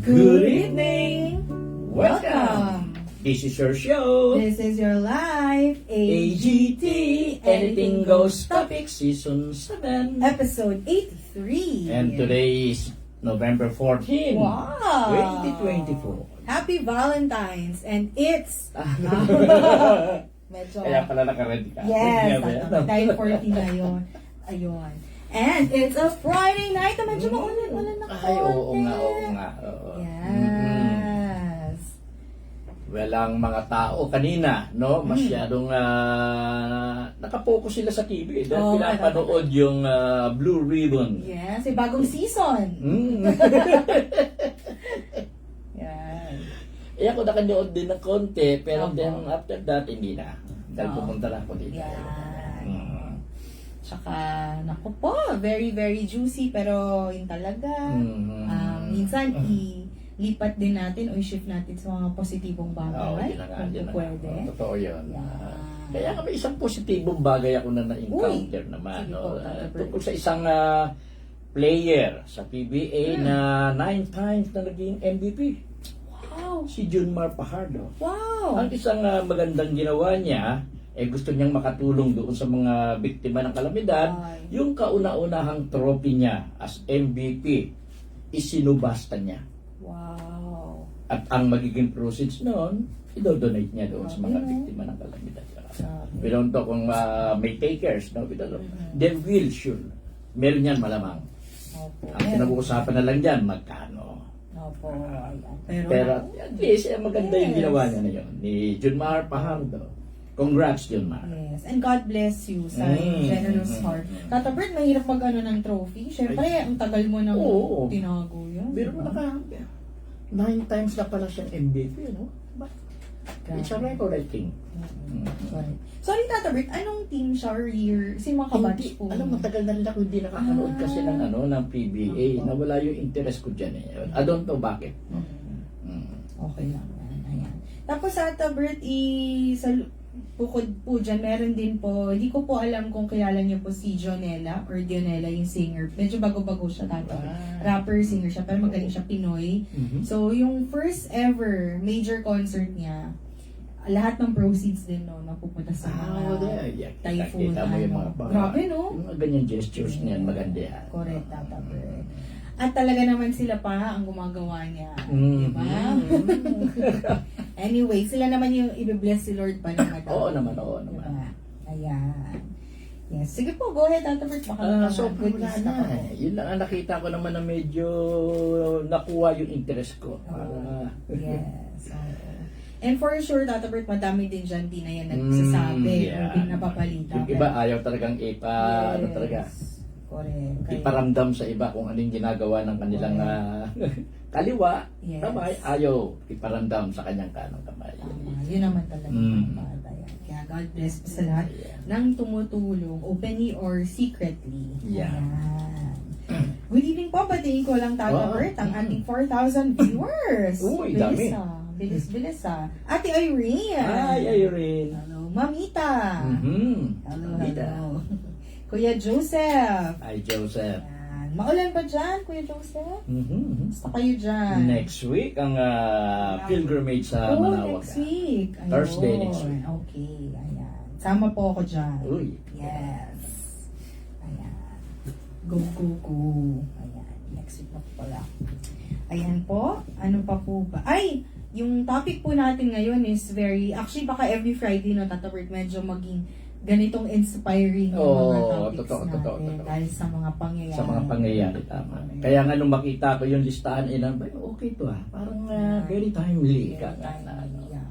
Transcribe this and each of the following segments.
Good evening! Welcome! This is your show, This is your life, AGT, Anything Goes Topic, Season 7. Episode 83. And today is November 14, Wow! 2024. Happy Valentine's! And it's... medyo... Kaya pala naka-ready ka. Yes, Kaya ba yan? dahil 14 na yun. Ayun. And it's a Friday night na medyo maulan-ulan na konti. Ay, oo nga. Oo. Yes. Walang mga tao kanina, no? Masyadong nakapokus sila sa TV dahil Oo, pinapanood yung Blue Ribbon. Yes, may bagong season. Mm. Yan. Eh ako nakanood din ng konti, pero Opo. then after that, hindi na. Dahil Oo. pumunta na ako dito. Yan. Mm. Tsaka, naku po, very, very juicy, pero yun talaga. Minsan, ilipat din natin o i-shift natin sa mga positibong Oo, bagay. yun na nga, Kung yun na nga. pwede. Oo, totoo yun. Yan. Kaya kami isang positibong bagay ako na na-encounter naman. sige No? po, Tata Bert. Tungkol sa isang player sa PBA na 9 times na naging MVP. Wow! Si Junmar Fajardo. Wow! Ang isang magandang ginawa niya, gusto niyang makatulong doon sa mga biktima ng kalamidad. Ay. Yung kauna-unahang trophy niya as MVP, isinubasta niya. Wow! At ang magiging proceeds noon, idodonate niya doon sa mga Grabe, no? biktima ng kalamidad. Grabe. We don't talk kung may takers, no? We don't know. There will, sure. Meron yan malamang. Opo. Ang pinag-uusapan na lang dyan, magkano. Opo. Ayan. Pero at least, maganda yung ginawa niya na yun. Ni Junmar Fajardo. Congrats, Junmar. Yes. And God bless you sa Mm. generous heart. Tata Bert, mahirap mag-ano ng trophy. Siyempre, ang tagal mo nang Oo. tinago yan. Pero mo naka 9 times na pala siyang MVP, no? But it's a record, I think. Sorry. Sorry, Tata Bert, anong team siya or year? Sino mga kabatch Hindi, po? alam mo, tagal na rin ako hindi nakakanood kasi ng ng PBA. Nawala yung interest ko dyan eh. I don't know bakit. Okay lang yan. Ayan. Tapos, Tata Bert, bukod po dyan, meron din po, hindi ko po alam kung kilala niyo po si Jonella or Dionella, yung singer. Medyo bago-bago siya, Tata Bert. Rapper, singer siya, pero magaling siya Pinoy. So, yung first ever major concert niya, lahat ng proceeds din no, napupunta sa mga typhoon. Kita mo yung mga Grabe, no? Yung mga ganyan gestures niyan, maganda yan. Correct, Tata Bert. At talaga naman sila pa ang gumagawa niya. Diba? Anyway, sila naman yung i-bless si Lord pa naman. Oo naman. Diba? Ayan. Yes. Sige po, go ahead, Tata Bert. Baka So, good wala news na. ako. Yun lang ang nakita ko naman na medyo nakuha yung interest ko. Yes. Oo. And for sure, Tata Bert, madami din dyan di na yan nagsasabi o din napabalita. Yung iba ayaw talagang ano talaga, Correct. iparamdam sa iba kung anong ginagawa ng kanilang kaliwa, Yes. kamay, ayaw iparamdam sa kanyang kanang kamay. Yun naman talaga ang batayan. Kaya God bless po sa lahat ng tumutulong, openly or secretly. Yeah. Ayan. Good evening po, batiin ko lang Tata Bert, ang ating 4,000 viewers. Uy, dami. Bilis ah. Ate Irene. Hi, Irene. Hello, Mamita. Hello. Mamita. Kuya Joseph. Hi, Joseph. Ayan. Maulan ba dyan, Kuya Joseph? Basta kayo dyan. Next week, ang pilgrimage sa Manawag. Next week. Ayun. Thursday next week. Okay, ayan. Sama po ako dyan. Uy. Yes. Ayan. Go. Ayan. Next week na po pala. Ayan po. Ano pa po ba? Ay! Yung topic po natin ngayon is actually baka every Friday no, Tata Bert, medyo maging ganitong inspiring yung mga topics totoo. natin dahil sa mga pangyayari. Sa mga pangyayari, tama. Kaya nga nung makita ko yung listahan, okay to parang very timely. Yeah.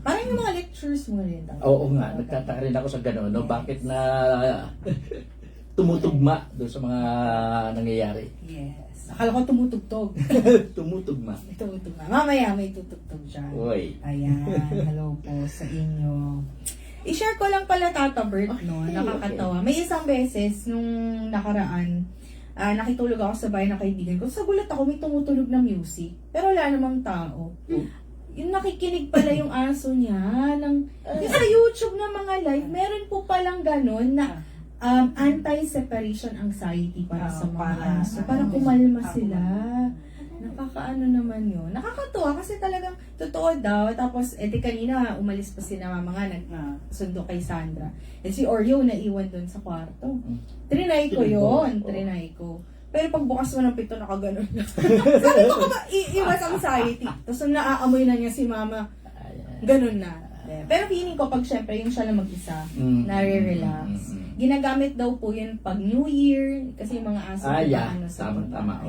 Parang yung mga lectures mo rin. Oo nga, nagtataka rin ako sa gano'n, no? Bakit na tumutugma doon sa mga nangyayari? Yes. Akala ko tumutugtog. Tumutugma. Tumutugma. Mamaya may tutugtog dyan. Uy. Ayan. Hello po sa inyo. I-share ko lang pala, Tata Bert, no? Nakakatawa. May isang beses, nung nakaraan, nakitulog ako sa bahay ng kaibigan ko. Sa gulat ako, may tumutulog na music. Pero wala namang tao. Yung nakikinig pala yung aso niya. Yung sa YouTube na mga live, meron po palang ganun na anti-separation anxiety para sa mga aso. Para kumalma sila. Nakakaano naman yun. Nakakatuwa kasi talagang totoo daw. Tapos, di kanina, umalis pa si na mama nga, nagsundo kay Sandra. Si Oreo naiwan dun sa kwarto. Trinay ko yun. Trinay ko. Pero pagbukas mo ng pito, nakaganon na. Sabi ko ka ba, iwas anxiety. Tapos nung naaamoy na niya si mama, ganun na. Pero feeling ko, pag syempre, yung siya lang mag-isa, nare-relax. Ginagamit daw po yun pag New Year, kasi yung mga aso, tama.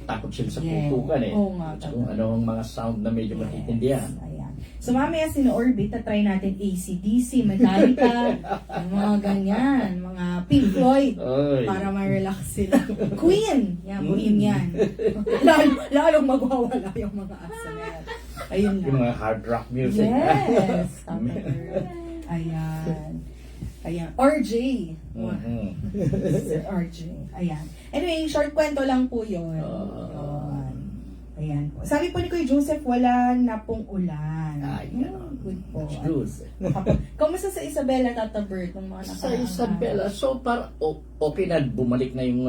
Takot sila sa putukan eh. Oo nga. At kung anong mga sound na medyo matitindihan. Ayan. So mamaya sino-orbit, try natin AC/DC, Metallica, yung mga ganyan, mga Pink Floyd, para ma-relax sila. Queen! Yan, Bohemian. Lalong magwawala yung mga aso na yan. Ayun na. Yung mga hard rock music. Yes! Ayan. RJ. Sir RJ. Ayan. Anyway, short kwento lang po yun. Ayan po. Sabi po ni Kuya Joseph, wala na pong ulan. Good po. Good. Kamusta sa Isabela, Tata Bert? Sa Isabela, so okay na, bumalik na yung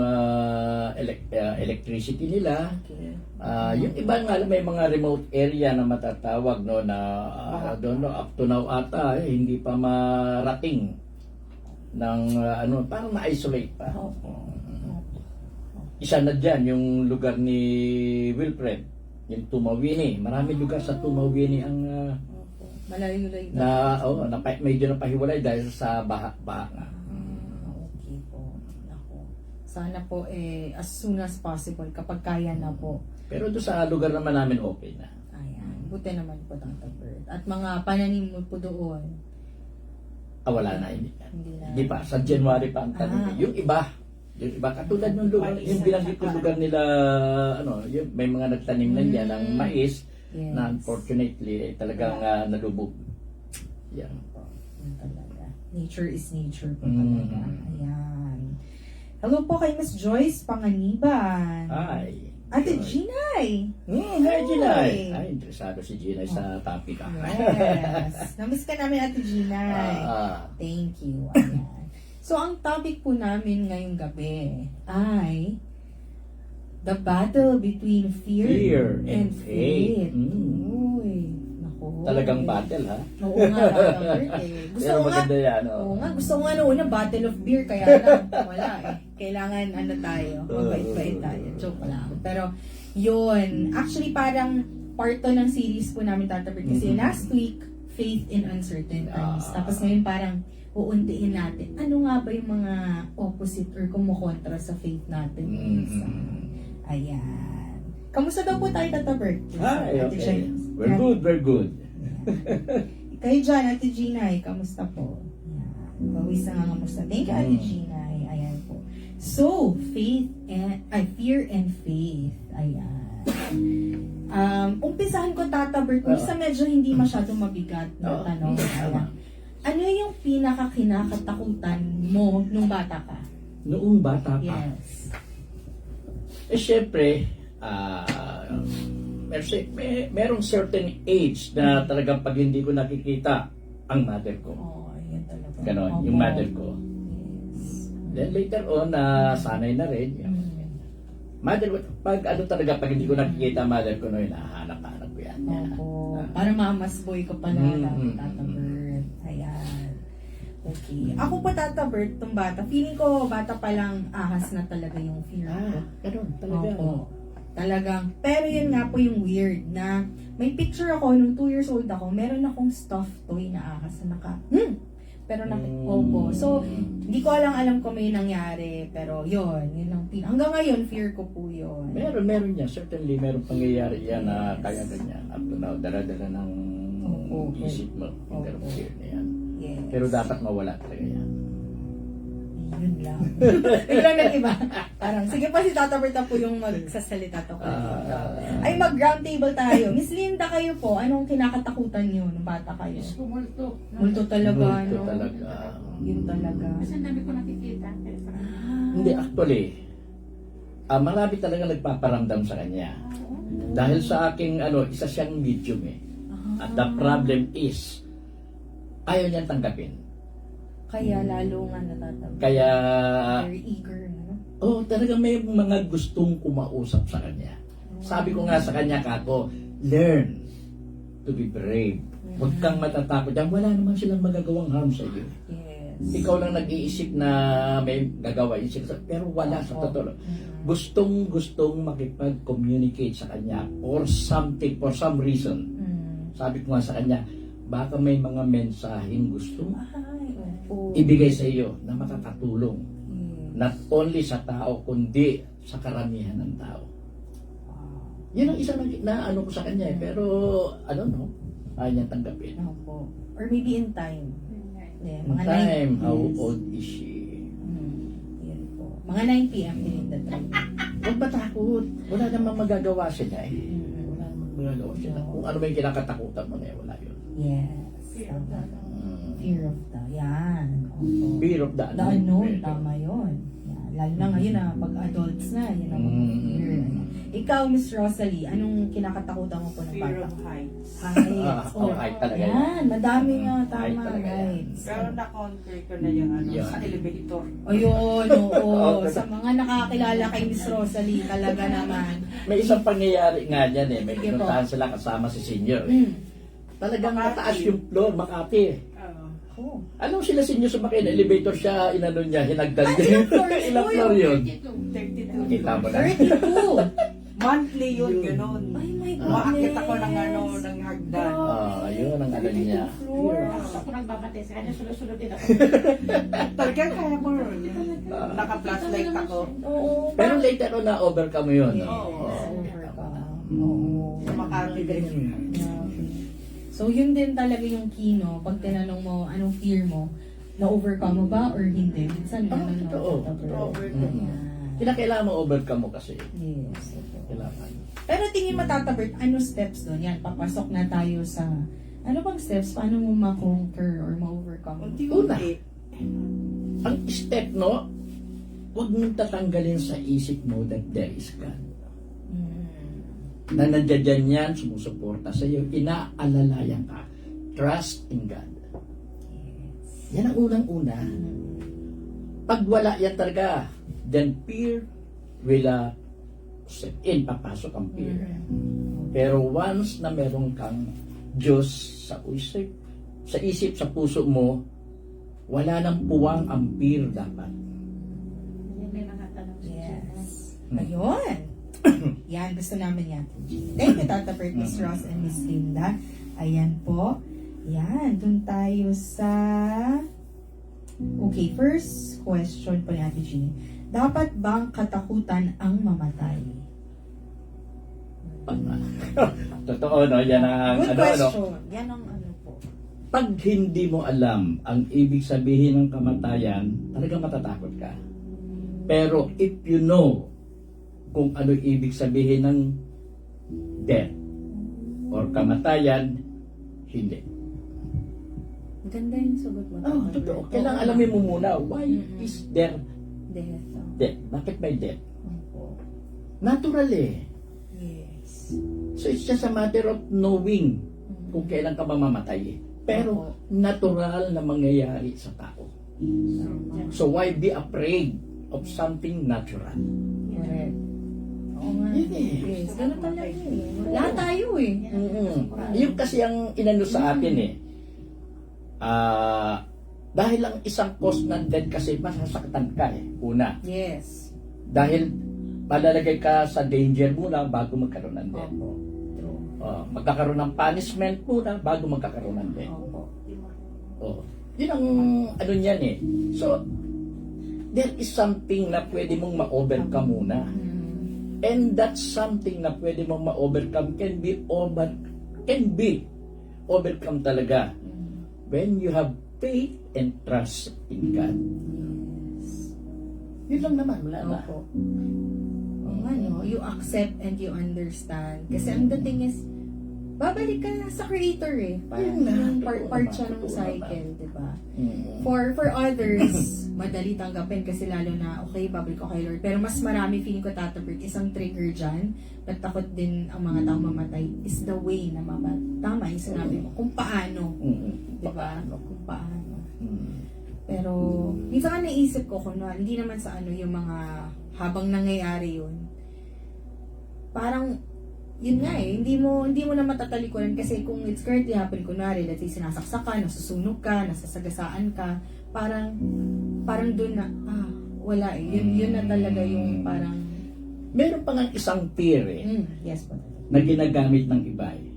electricity nila. Okay. Yung iba nga, may mga remote area na matatawag, no, na doon, no, up to now ata, hindi pa marating ng parang na-isolate pa. Isa na dyan, yung lugar ni Wilfred, yung Tumawini. Maraming lugar sa Tumawini ang malayo-layo medyo napahiwalay dahil sa baha nga. Okay po. Ako. Sana po as soon as possible kapag kaya na po. Pero doon sa lugar naman namin okay na. Ayan. Buti naman po, Tata Bert. At mga pananim mo po doon. Wala na. Hindi na. pa. Sa January pa ang tanim. Yung iba, katulad ng lugar, yung binanggit yung lugar nila, yung may mga nagtanim na niya ng mais, na unfortunately, talagang nalubog. Yan. Yan talaga. Nature is nature po talaga. Ayan. Hello po kay Miss Joyce Panganiban. Hi. Ate Ginay. Hi, Ginay. Ay, interesado si Ginay sa topic. Yes. Namiss ka namin, Ate Ginay. Thank you. Ayan. So, ang topic po namin ngayong gabi ay the battle between fear and faith. Uy, naku. Talagang battle, ha? Oo nga, Gusto ko nga, gusto ko nga noon battle of beer, kaya lang, wala Kailangan, tayo, mabait-bait tayo. Joke lang. Pero, yun. Actually, parang part to ng series po namin, Tata Bert. Kasi last week, faith in uncertain times. Tapos ngayon parang uuntiin natin. Ano nga ba yung mga opposite or kumukontra sa faith natin? Ayan. Kamusta daw po tayo, Tata Bert? Hi, okay. We're good. Kayo dyan, Ate Ginay, kamusta po? Ayan. Bawis na nga kamusta. Thank you, Ate Ginay. Ayan po. So, fear and faith. Ayan. Umpisahan ko, Tata Bert, sa medyo hindi masyadong mabigat na tanong. Ayan. Ano yung pinaka-kinakatakutan mo nung bata ka? Noong bata pa? Yes. Siyempre, merong certain age na talagang pag hindi ko nakikita ang mother ko. Ayan talaga. Ganon, yung mother ko. Yes. Then later on, sanay na rin. Mother, pag talaga, pag hindi ko nakikita mother ko, nahanap ko yan. Para mamas boy ko pala, Tata Bert. Ayan. Okay. Ako pa, Tata Bert, itong bata. Feeling ko, bata pa lang ahas na talaga yung fear ko. Ganon, talaga. Talagang. Pero yun nga po yung weird na may picture ako nung 2 years old ako, meron akong stuffed toy na ahas na pero So, hindi ko alam kung may nangyari, pero yun ang hanggang ngayon, fear ko po yun. Meron yan. Certainly, meron pangyayari yan na kaya ganyan. Up to now, dala-dala ng isip mo. Yung ganun fear na yan. Yes. Pero dapat mawala talaga yan. Yun lang. Biglang ng iba. Parang, sige pa si Tata Bert po yung magsasalita to. Ay, mag-round table tayo. Miss Linda, kayo po, anong kinakatakutan nyo nung bata kayo? Multo. Multo talaga, Multo talaga. Yun talaga. Kasi ang dami ko nakikita. Hindi, actually, marami talaga nagpaparamdam sa kanya. Dahil sa aking, isa siyang medium At the problem is, ayaw niyang tanggapin. Kaya lalo nga natatanggap. Kaya, very eager, talagang may mga gustong kumausap sa kanya. Sabi ko nga sa kanya, Kako, learn to be brave. Huwag kang matatakot. Yan, wala naman silang magagawang harm sa iyo. Yes. Ikaw lang nag-iisip na may gagawain sila. Pero wala sa totoo. Gustong makipag-communicate sa kanya or something, for some reason. Sabi ko nga sa kanya, baka may mga mensaheng gustong Ay, opo. ibigay sa iyo na makakatulong. Yes. Not only sa tao, kundi sa karamihan ng tao. Yun ang isa na ano ko sa kanya eh. Pero, I don't know, ayaw niya tanggapin. Opo. Or maybe in time. Yeah, In mga time, 9 how yes. old is she? Yan po. Mga 9 p.m. din in the time. Huwag ba takot? Wala namang magagawa siya eh. Wala namang magagawa siya. Kung ano ba yung kinakatakutan mo na eh, wala yun. Yes. Tama. Fear of the, yan. Opo. Fear of the The unknown, tama yun. Yan. Lalo na ngayon pag adults na, yun ang mga fear. Ikaw, Miss Rosalie, anong kinakatakutan mo po ng Fear bata? of heights. Heights. Height talaga yan. Yan, madami nga, Height tama, talaga yan. heights. Pero na-conquer ko na yung ano, Yan. sa elevator. Ayun, oo. Sa mga nakakilala kay Miss Rosalie, talaga naman. May isang pangyayari nga dyan eh. May Sige po. pinuntahan sila kasama si senior. Mm. Talagang Makati. mataas yung floor, Makati. Oo. Oh. Anong sila senior sumakay na elevator siya, inano niya, hinagdan niya. ilang floor yun? Ilang floor yun? 32. Kita mo na. 32. Monthly yun, ganun. Ay, my goodness. Umaakit ako ng ano, ng hagdan. Yun ang ano niya. Floor. Tapos ako nagbabatay sa kanya, sunod-sunod din ako. Talagang kaya ko rin. Naka-flashlight ako. Oo. Pero later on na overcome mo yun. Yes, Oo. overcome. Oo. Sa Makati din. Grabe. So, yun din talaga yung key, no? Pag tinanong mo, anong fear mo, na-overcome mo ba or hindi? Minsan, Oo, ganun, no? totoo. Overcome. Yan. Kailangan mo overcome mo kasi. Yes. Kailangan. Pero tingin mo, Tata Bert, ano steps doon? Yan, papasok na tayo sa... Ano bang steps? Paano mo ma-conquer or ma-overcome? Unti-unti. Ang step, no? Huwag mong tatanggalin sa isip mo that there is God. Na nandiyan yan, sumusuporta sa iyo, inaalalayan ka. Trust in God. Yan ang unang-una. Pag wala yan talaga, then fear will set in, papasok ang fear. Pero once na meron kang Diyos sa isip, sa puso mo, wala nang puwang ang fear dapat. Yes. Ayun. Yan, gusto namin yan. Thank you, Tata Bert, Miss Ross, and Miss Linda. Ayan po. Yan, dun tayo sa... Okay, first question po ni Ate Jeannie. Dapat bang katakutan ang mamatay? Totoo, no? Yan ang Good ano. question. Yan ang ano po. Pag hindi mo alam ang ibig sabihin ng kamatayan, talagang matatakot ka. Pero if you know kung ano ibig sabihin ng death or kamatayan, hindi. Ganda yung sagot mo. Oh, Tata totoo. Bert. Kailangan alamin mo muna, why is there Death. death? Bakit may death? Opo. Natural eh. Yes. So it's just a matter of knowing kung kailan ka mamamatay eh. Pero natural na mangyayari sa tao. So why be afraid of something natural? Correct. Oo nga. Yun eh. Yes, ganun talaga eh. Lahat tayo eh. Yung kasi ang inano sa atin eh. Dahil lang isang cause ng death kasi masasaktan ka eh. Una. Yes. Dahil palalagay ka sa danger muna bago magkaroon ng death. Opo. True. Magkakaroon ng punishment muna bago magkakaroon ng death. Opo. Yun ang ano niyan eh. So, there is something na pwede mong ma-overcome muna. And that something na pwede mong ma-overcome can be overcome talaga when you have faith and trust in God. Yun lang naman, wala na. Opo. Ano, you accept and you understand. Kasi ang dating is, babalik ka sa creator eh. Parang Yun na, yung totoo part naman, siya ng totoo cycle, di ba? Mm. For others, madali tanggapin kasi lalo na, okay, babalik ko kay Lord. Pero mas marami, feeling ko, Tata Bert, isang trigger dyan, natakot din ang mga tao mamatay, is the way na mamatay. Tama yung sinabi mo, kung paano. Di ba? Kung paano. Pero, minsan nga naisip ko, hindi naman sa ano yung mga habang nangyayari yun, parang yun nga eh, hindi mo na matatalikuran kasi kung it's currently happening, kunwari, let's say sinasaksak ka, nasusunog ka, nasasagasaan ka, parang doon na, wala eh. Yun na talaga yung parang, Meron pa nga isang fear yes po. na ginagamit ng iba eh.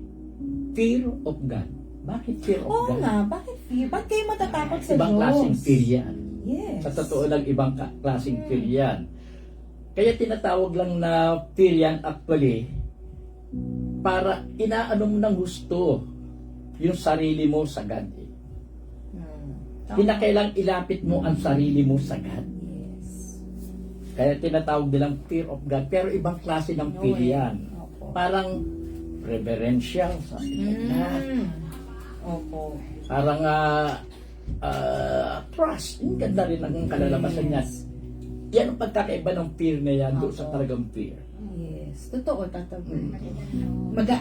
Fear of God. Bakit fear of Oo God? nga, bakit fear? Bakit kayo matatakot sa Ibang Diyos? klaseng fear yan. Yes. Sa totoo lang, ibang klaseng fear yan. Kaya tinatawag lang na fear yan actually para inaano mo ng gusto yung sarili mo sa God. Eh. Kinakailang ilapit mo ang sarili mo sa God. Yes. Kaya tinatawag nilang fear of God. Pero ibang klase ng fear yan. Opo. Parang reverential, something like that. Opo. Parang trust. Yung ganda rin ang kalalabasan niya. Yan ang pagkakaiba ng fear na yan doon sa talagang fear. Yes. Totoo, Tata Bert.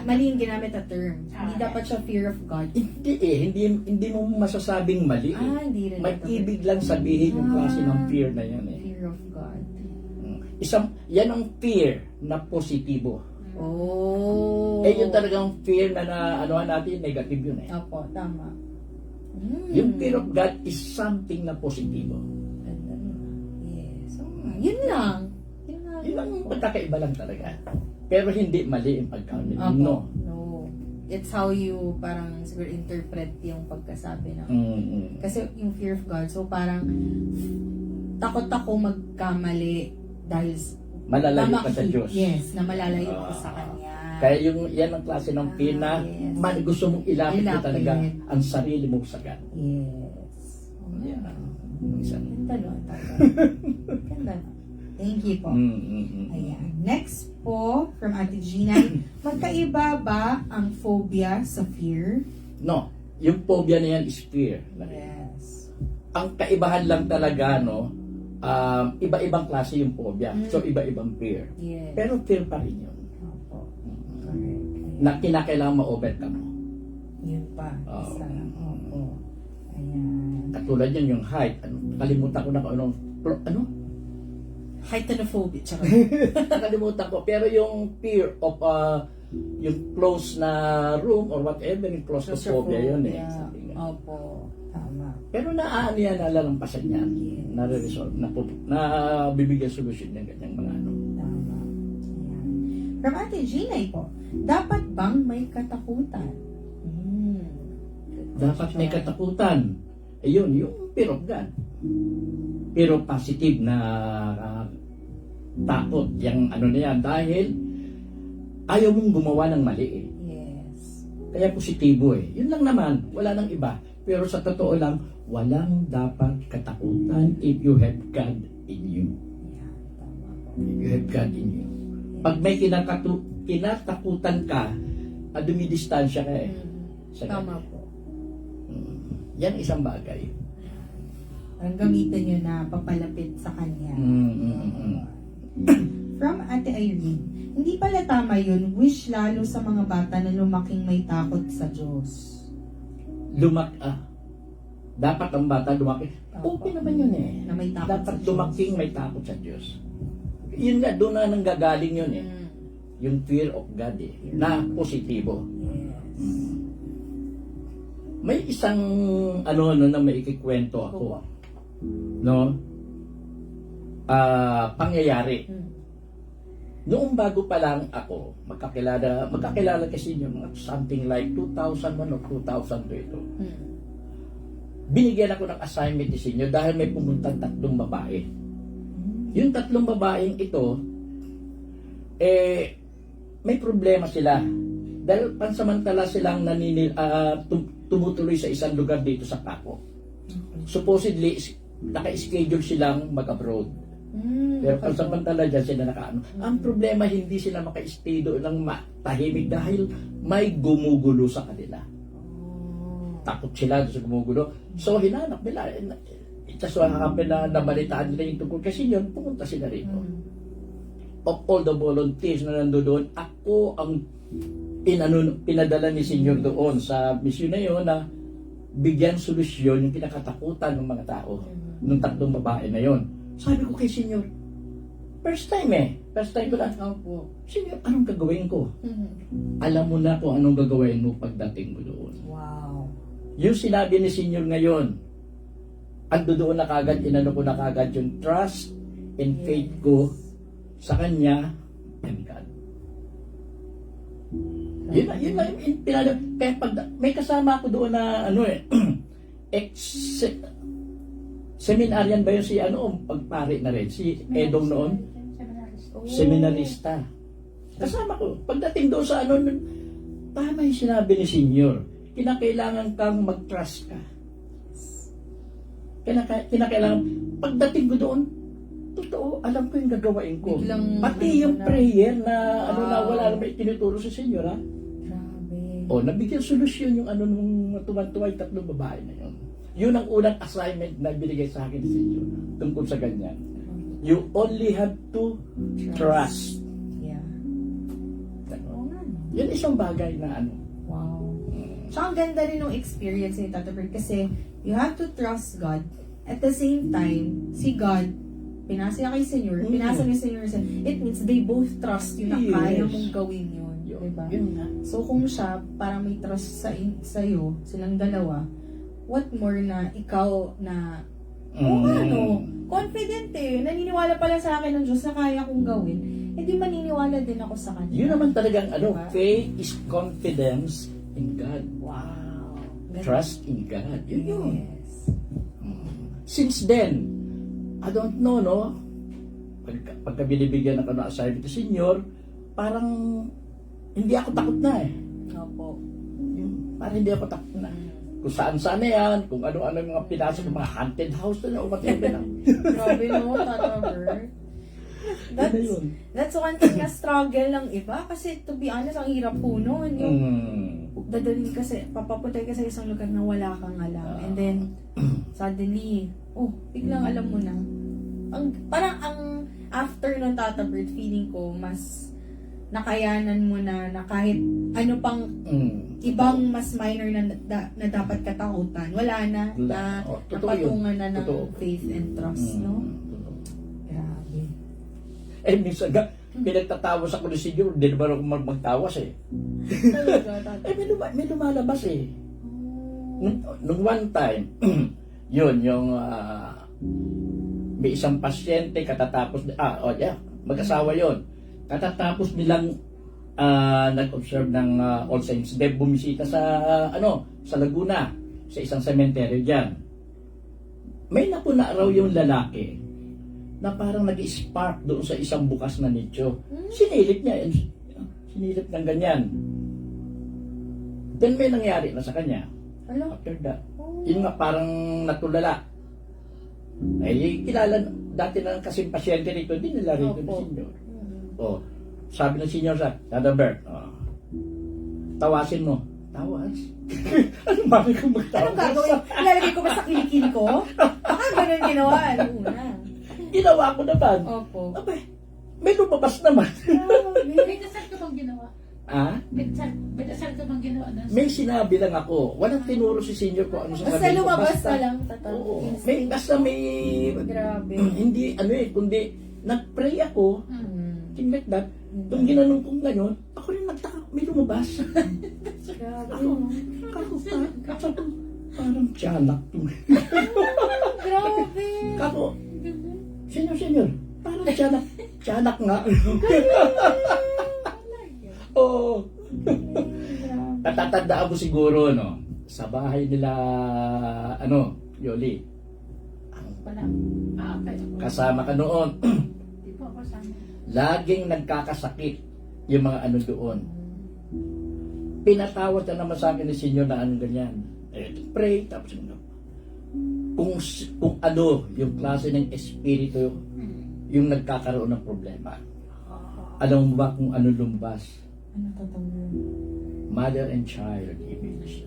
Mali yung ginamit na term. Hindi dapat siya fear of God. Hindi eh, hindi mo masasabing mali eh. Hindi rin. May Tata Bert. ibig lang sabihin yung klase ng fear na yan eh. Fear of God. Yan ang fear na positibo. Oh. Eh yung talagang fear na anuhan natin, negative yun eh. Opo, tama. Yung fear of God is something na positibo. Ganda nun. Yes. Yun lang. Yun ang pagkakaiba lang talaga. Pero hindi mali yung pagkamali. Opo. No. No. It's how you parang siguro interpret yung pagkasabi ng kasi yung fear of God, so parang takot ako magkamali dahil Malalayo ka sa Diyos. Yes, na malalayo ako sa Kanya. Kaya yan ang klase ng fear na Yes. gusto mong ilapit mo Ilapit. talaga ang sarili mo sa God. Yes. Yan. Yung isang... Ganda no, Ganda no. Thank you po. Ayan. Next po, from Ate Gina, magkaiba ba ang phobia sa fear? No. Yung phobia na yan is fear. Yes. Ang kaibahan lang talaga, no, iba-ibang klase yung phobia. So, iba-ibang fear. Yes. Pero fear pa rin yun. Opo. Correct. Na kinakailangan ma-overcome mo. Yun pa. Oo. Isa. Opo. Ayan. Katulad yun, yung height. Kalimutan ko na kung ano? Heightanophobia. Tsaka. Nakalimutan ko. Pero yung fear of yung close na room or whatever, yung claustrophobia yun eh. Something like that. Opo. Tama. Pero naaano yan, nalalampasan yan. Yes. Nare-resolve, nabibigyan solusyon ng ganyang mga ano. Tama. Ayan. From Ate Gina po, dapat bang may katakutan? Dapat may katakutan. Ayun, yung fear of God. Pero positive na takot. Yung ano na yan. Dahil ayaw mong gumawa ng mali eh. Yes. Kaya positibo eh. Yun lang naman. Wala nang iba. Pero sa totoo lang, walang dapat katakutan if you have God in you. Ayan. Tama po. If you have God in you. Pag may kinatakutan ka, dumidistansya ka eh. Sa Tama God. po. Yan isang bagay. Ang gamitin nyo na papalapit sa Kanya. From Ate Irene, hindi pala tama yun, wish lalo sa mga bata na lumaking may takot sa Diyos. Dapat ang bata lumaki. Okay naman yun eh. Na may takot Dapat sa Diyos. lumaking may takot sa Diyos. Yun nga, doon na nanggagaling yun eh. Yung fear of God eh. Na positibo. Yes. May isang ano na may ikikwento ako. No? Pangyayari. Noong bago pa lang ako, magkakilala kasi yung something like 2001 or 2002 ito. Binigyan ako ng assignment ni Senyor dahil may pumuntang 3 babae. Yung 3 babaeng ito, may problema sila. Dahil pansamantala silang tumutuloy sa isang lugar dito sa Paco. Supposedly, naka-schedule silang mag-abroad. Pero pansamantala dyan sila nakaano. Ang problema, hindi sila maka-stay doon ng tahimik dahil may gumugulo sa kanila. Takot sila doon sa gumugulo. So, hinanap nila. Just what happened na nabalitaan nila yung tungkol. Kasi yun, pumunta sila rito. Of all the volunteers na nandoon, ako ang pinadala ni Senyor doon sa misyon na yun na bigyan solusyon yung kinakatakutan ng mga tao ng 3 babae na yun. Sabi ko kay Senyor, First time eh. First time ko lang. Opo. Sige, anong gagawin ko? Alam mo na kung anong gagawin mo pagdating mo doon. Wow. Yung sinabi ni Senior ngayon, ando doon na kagad, inano ko na kagad yung trust and faith ko sa Kanya and God. Yun na yung pinala. Kaya pag may kasama ako doon na ano eh, seminaryan ba yun si ano, pagpari na rin, si Edong noon, seminarista. Kasama ko. Pagdating doon sa ano, tama yung sinabi ni Senior, kinakailangan kang mag-trust ka. Kinakailangan, pagdating ko doon, totoo, alam ko yung gagawin ko. Biglang- Pati yung prayer na ano na wala naman itinuturo sa Senior, ha? Grabe. O, nabigyan solusyon yung ano nung tuwan-tuwa yung tatlong babae na yun. Yun ang unang assignment na binigay sa akin ni Senior tungkol sa ganyan. You only have to trust. Yeah. Oo nga, no? Yun isang bagay na ano. Wow. So, ang ganda rin ng experience ni Tata Bert kasi you have to trust God. At the same time, si God, pinasa niya kay Senyor, pinasa ni Senyor, it means they both trust you na Yes. kaya mong gawin yun. Diba? Yun nga. So, kung siya, parang may trust sa'yo, silang dalawa, what more na ikaw na, ano, confident eh, naniniwala pala sa akin ng Diyos na kaya kong gawin, di maniniwala din ako sa Kanya. Yun naman talagang ano, Diba? faith is confidence in God. Wow. Trust in God. Yun yun. Yes. Since then, I don't know, no? Pagka binibigyan ako ng assignment sa Senior, parang hindi ako takot na eh. Opo. Parang hindi ako takot na. Kung saan-saan na yan, kung ano-ano yung mga pinasok, mga haunted house na o matindi na. Grabe no, Tata Bert. Yun na yun. That's one thing na struggle ng iba. Kasi to be honest, ang hirap po noon. Yung dadalhin kasi, papapuntay ka sa isang lugar na wala kang alam. And then, suddenly, biglang alam mo na. Parang ang after ng Tata Bert, feeling ko, mas nakayanan mo na kahit ano pang ibang mas minor na dapat katakutan. Wala na. Totoo yun. Napatungan na ng Totoo. faith and trust, no? Grabe. Eh, minsan nga, pinagtatawas ako ni Senior, hindi naman ako magtawas eh. Talaga, Tata. May lumalabas eh. Nung one time, yun, yung may isang pasyente katatapos, mag-asawa yun. Katatapos nilang nag-observe ng All Saints Day, bumisita sa sa Laguna, sa isang cemetery diyan. May napuna raw yung lalaki na parang nag-spark doon sa isang bukas na nicho. Sinilip niya, sinilip ng ganyan. Then may nangyari na sa kanya. Hello? After that, yun nga parang natulala. Eh, kilala, dati na kasing pasyente rito, hindi nila rito ni Senior. Sabi ng Senior sa Tata Bert, tawasin mo. Tawas? Ano bakit kong magtawas? Anong gagawin? Ilalagay ko ba sa kilikili ko? Baka ganun ginawa. Una. Ginawa ko naman. Opo. Abay, may lumabas naman. May dasal ka bang ginawa? May dasal ka bang ginawa? May sinabi lang ako. Walang tinuro si Senior ko ano sa Basta sabihin ko. lumabas na lang, Tata. Oo. Instinct. Basta may... Grabe. Hindi, kundi nag-pray ako. Thing like that. Nung ginanong ko ngayon, ako rin nagtaka, may lumabas. Grabe. Parang tiyanak. Grabe. Kako, Senior, parang tiyanak nga. Oo. Natatandaan mo siguro, no? Sa bahay nila, Yoli, Wala. Okay. kasama ka noon. Di po ako sama. Laging nagkakasakit yung mga ano doon. Pinatawad na naman sa akin ni Senior na anong ganyan. Pray, tapos kung ano yung klase ng espiritu yung nagkakaroon ng problema. Alam mo ba kung ano lumbas? Ano tatawag? Mother and child image.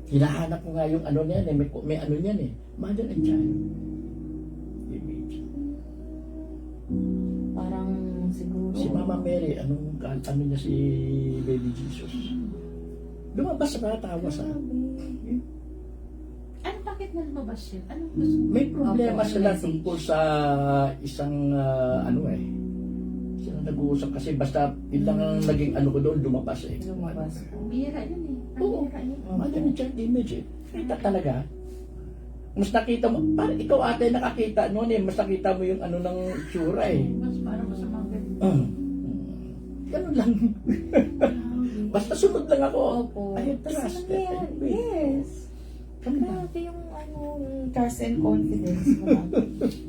Hinahanap ko nga yung ano niyan eh. May ano niyan eh. Mother and child image. Parang siguro. Si Mama Mary, ano niya si Baby Jesus? Lumabas sa tawa sa... Ano, bakit na lumabas yun? Anong gusto mo? May problema Opo, sila message. tungkol sa isang sila nag-uusap kasi basta yun lang ang naging ano ko doon, lumabas eh. Lumabas. Bira yun eh. Ang Oo. bira yun. Ano yung child image eh. Kita talaga. Mas nakita mo, parang ikaw ate nakakita noon eh, mas nakita mo yung ano ng tsura eh. Mas parang masamang ganun. Ganun lang. Basta sunod lang ako. Opo. I have Kasi trust. nangyayari. Yes. Grabe yung ano, yung trust and confidence mo.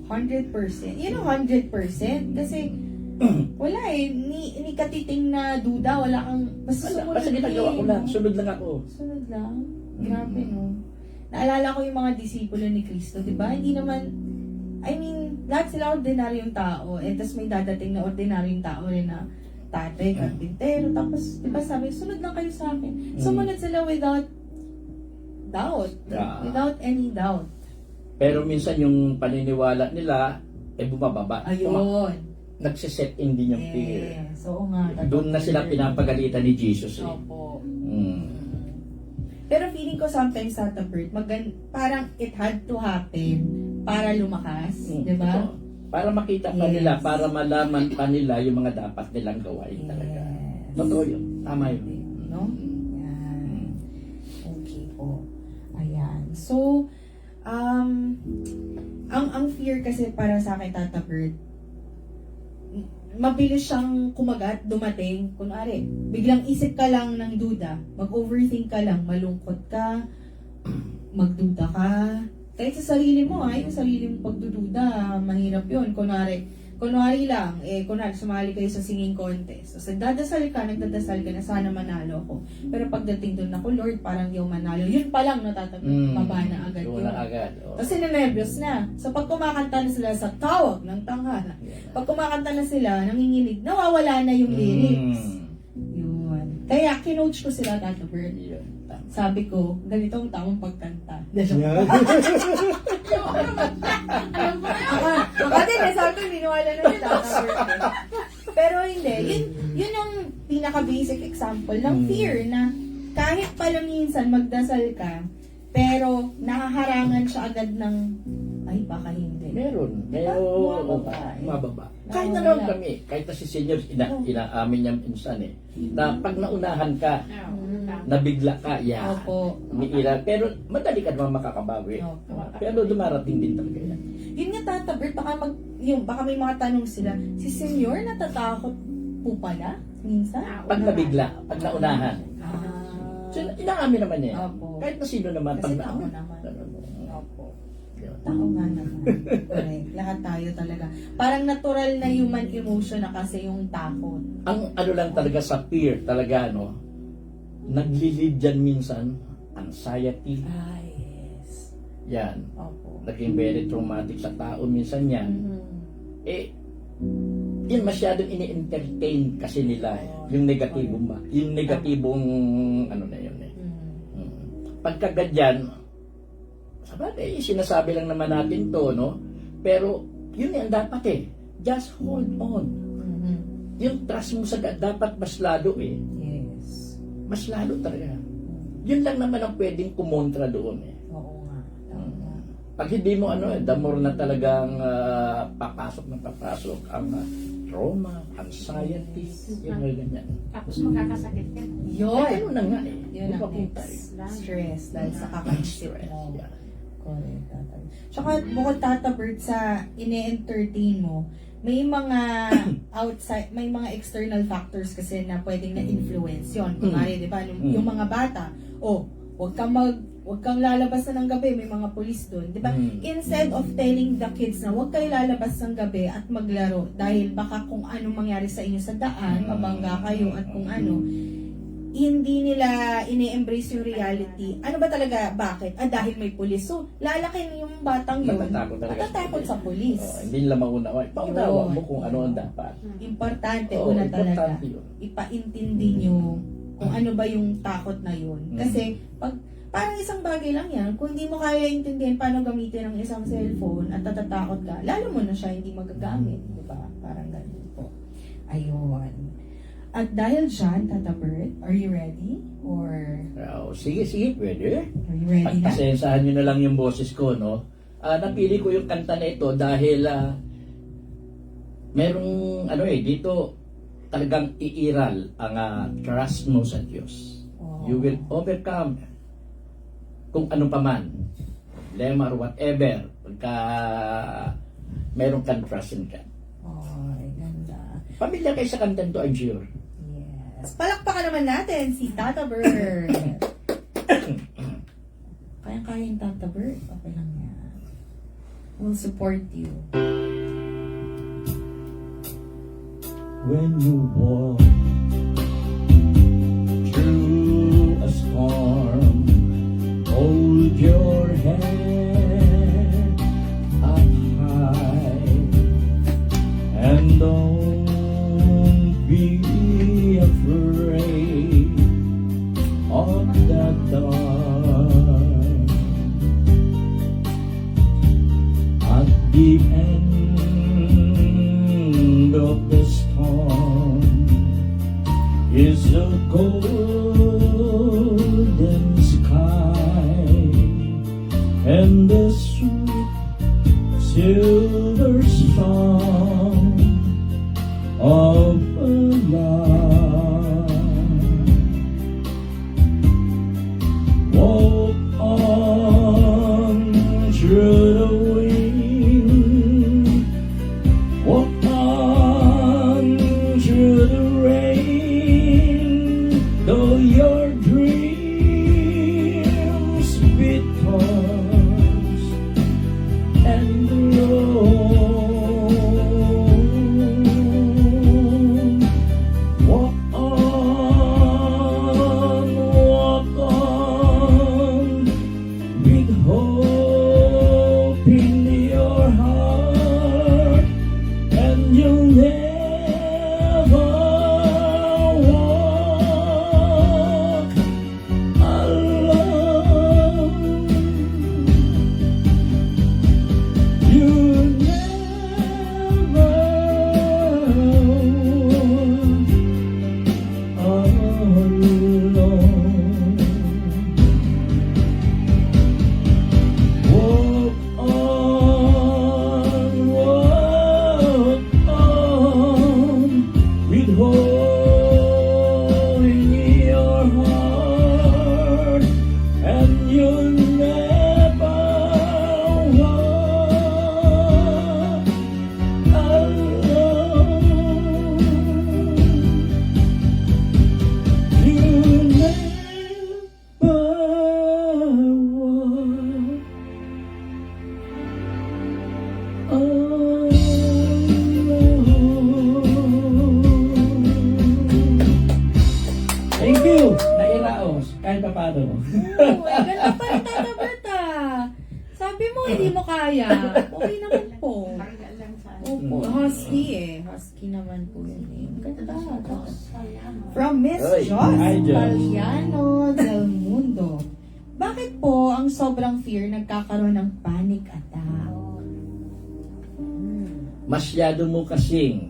100%. Yun ang 100%. Kasi wala eh. Ni katiting na duda. Wala kang... Basta ginagawa ko lang, sunod lang ako. Sunod lang. Grabe no. Naalala ko yung mga disipulo ni Cristo, di ba? Hindi naman, I mean, lahat sila ordinaryong tao. Eh, tapos may dadating na ordinaryong tao rin na tatay, karpintero. Tapos, di ba sabi, sunod lang kayo sa akin. Sumunod sila without doubt. Yeah. Without any doubt. Pero minsan yung paniniwala nila, bumababa. Ayun. Nagsiset in din yung fear. Yes. Oo nga. Doon na sila pinapagalitan ni Jesus eh. Opo. Mm. Pero feeling ko sometimes sa Bert, parang it had to happen para lumakas, di ba? Ito, para makita pa Yes. nila, para malaman pa nila yung mga dapat nilang gawain talaga. Yes. Totoo yun. Tama yun. No? Yan. Okay po. Ayan. So, ang fear kasi para sa akin, Tata Bert, mabilis siyang kumagat, dumating. Kunwari, biglang isip ka lang ng duda, mag-overthink ka lang, malungkot ka, magduda ka. Kahit sa sarili mo, yung sarili mong pagdududa, mahirap yun. Kunwari lang, kunwari, sumali kayo sa singing contest. So, nagdadasal ka na sana manalo ako. Pero pagdating doon ako, Lord, parang yung manalo. Yun pa lang, maba na agad Doon yun. na agad. Oh. Kasi nervyos na. So, pag kumakanta na sila sa tawag ng tanghala, pag kumakanta na sila, nanginginig, nawawala na yung lyrics. Yun. Kaya, kinoach ko sila, Tata Bert. Yun. Tama. Sabi ko, ganito ang tamang pagkanta. Baka din, sabi ko, minuwala na yun, Tata Bert. Pero hindi, yun ang pinaka-basic example ng fear na kahit pala minsan magdasal ka, pero nakaharangan siya agad ng, ay, baka hindi. Meron. Diba? Bumababa eh. Mababa. Nawawala. Kahit na naman kami, kahit na si senior, inaamin niya minsan eh, na pag naunahan ka, nabigla ka, Opo. umiiral. Pero madali ka naman makakabawi. Opo. Pero dumarating din talaga yan. Yun nga, Tata Bert, baka may mga tanong sila, si Senyor natatakot po pala minsan? Pag nabigla, pag naunahan. So, inaamin naman niya. Opo. Kahit na sino naman, Kasi pag tao naunahan. naman. Opo. Yun. Tao nga naman. Correct. Lahat tayo talaga. Parang natural na human emotion na kasi yung takot. Ang ano lang talaga sa fear, talaga, naglilid dyan minsan, anxiety. Yes. Yan. Opo. Naging very traumatic sa tao minsan yan. Mhm. Yun masyadong ini-entertain kasi nila yung negatibong yung negatibong ano na yun eh. Pagka ganyan, sabagay, sinasabi lang naman natin to, no? Pero yun yung dapat eh. Just hold on. Mhm. Yung trust mo sa dapat mas lalo eh. Yes. Mas lalo talaga. Yun lang naman ang pwedeng kumontra doon eh. Oo nga. Tama. Pag hindi mo the more na talagang papasok ang trauma, anxiety, yung mga ganyan. Tapos magkakasakit ka. Yun. Ano na nga eh. Yun ang Papunta next. eh. Stress dahil sa kakaisip Stress, mo. yeah. Correct. Tata. Tsaka bukod, Tata Bert, sa ine-entertain mo, may mga outside, may mga external factors kasi na pwedeng na-influence yun. Kunwari, di ba, yung mga bata, wag kang lalabas na ng gabi, may mga pulis doon, di ba? Instead of telling the kids na wag kayo lalabas ng gabi at maglaro dahil baka kung anong mangyari sa inyo sa daan, mabangga kayo at kung ano, hindi nila ini-embrace yung reality. Ano ba talaga? Bakit? Dahil may pulis. So, lalaki na yung batang yun. Matatakot sa pulis. Hindi nila maunawa. Paunawa Yun. mo kung ano ang dapat. Importante, Oo, una talaga. importante yun. Ipaintindi nyo kung ano ba yung takot na yun. Kasi, parang isang bagay lang yan. Kung hindi mo kaya intindihan paano gamitin ang isang cellphone at natatakot ka, lalo mo na siya hindi magagamit. Diba? Parang ganun po. Ayun. At dahil dyan, Tata Bert, are you ready? Or Sige, pwede. are you ready na? Pagpasensahan nyo na lang yung boses ko, no? Napili ko yung kanta na ito dahil merong, dito talagang iiral ang trust mo sa Diyos. Oh. You will overcome kung ano pa man, problema or whatever, pagka meron kang trust in God. Oh, ganda. Pamilya kayo sa kantan to, I'm sure. Yes. Palakpakan naman natin si Tata Bert. Kayang-kaya yung Tata Bert. Okay lang yan. We'll support you. When you walk through a storm, hold your head up high and don't be afraid of the dark. At the end of the storm is a golden sky and the sweet silver song of love. Walk on through the wind, walk on through the rain, though your dreams be tossed and blown. Walk on with hope in your heart, and you'll never walk alone. You'll never walk alone. Walk on with hope in your heart, and you'll never walk alone. You'll never walk alone. Thank you! Nairaos, kahit pa paano. Oh, ganda pa rin Tata Bert ah. Sabi mo, hindi mo kaya. Okay naman po. Tanggal lang sa Opo, husky eh. Husky naman po yun eh. Ganda. Sayang. From Miss Oy, Joss hi, Joss. Paliano del Mundo. Bakit po ang sobrang fear nagkakaroon ng panic attack? Masyado mo kasing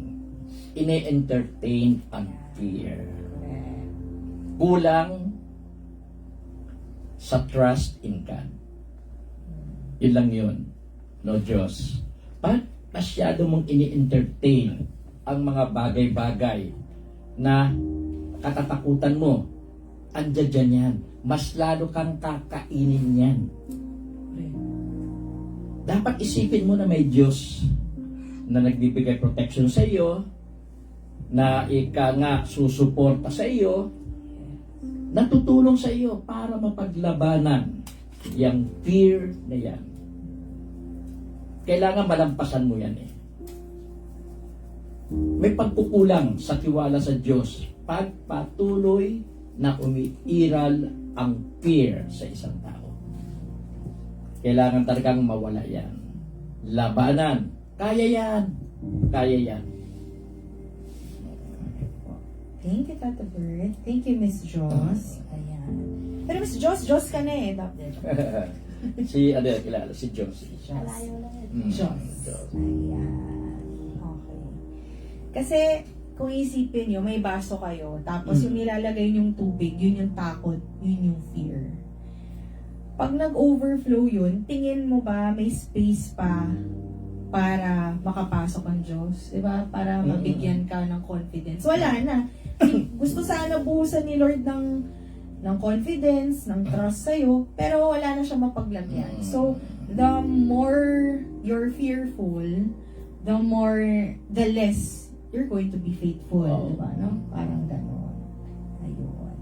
ine-entertain ang fear. Kulang sa trust in God. Yun lang yun. No, Diyos. Pag masyado mong ini-entertain ang mga bagay-bagay na katatakutan mo, andyan dyan yan. Mas lalo kang kakainin yan. Dapat isipin mo na may Diyos na nagbibigay protection sa iyo, na nga susuporta sa iyo, natutulong sa iyo para mapaglabanan yung fear na yan. Kailangan malampasan mo yan eh. May pagkukulang sa tiwala sa Diyos pag patuloy na umiiral ang fear sa isang tao. Kailangan talagang mawala yan. Labanan. Kaya yan. Kaya yan. Thank you, Tata Bert. Thank you, Miss Joss. Ayan. Pero Miss Joss ka na eh. Si, kilala, si Diyos. Malayo lang yun. Mm, Diyos. Diyos. Ayan. Okay. Kasi, kung isipin nyo, may baso kayo, tapos yung nilalagay yung tubig, yun yung takot, yun yung fear. Pag nag-overflow yun, tingin mo ba may space pa para makapasok ang Diyos? Diba? Para mabigyan ka ng confidence. Wala na. Gusto sana buhusan ni Lord ng confidence, ng trust sa'yo, pero wala na siya mapaglagyan. So, the more you're fearful, the less you're going to be faithful. Diba? No? Parang gano'n. Ayun.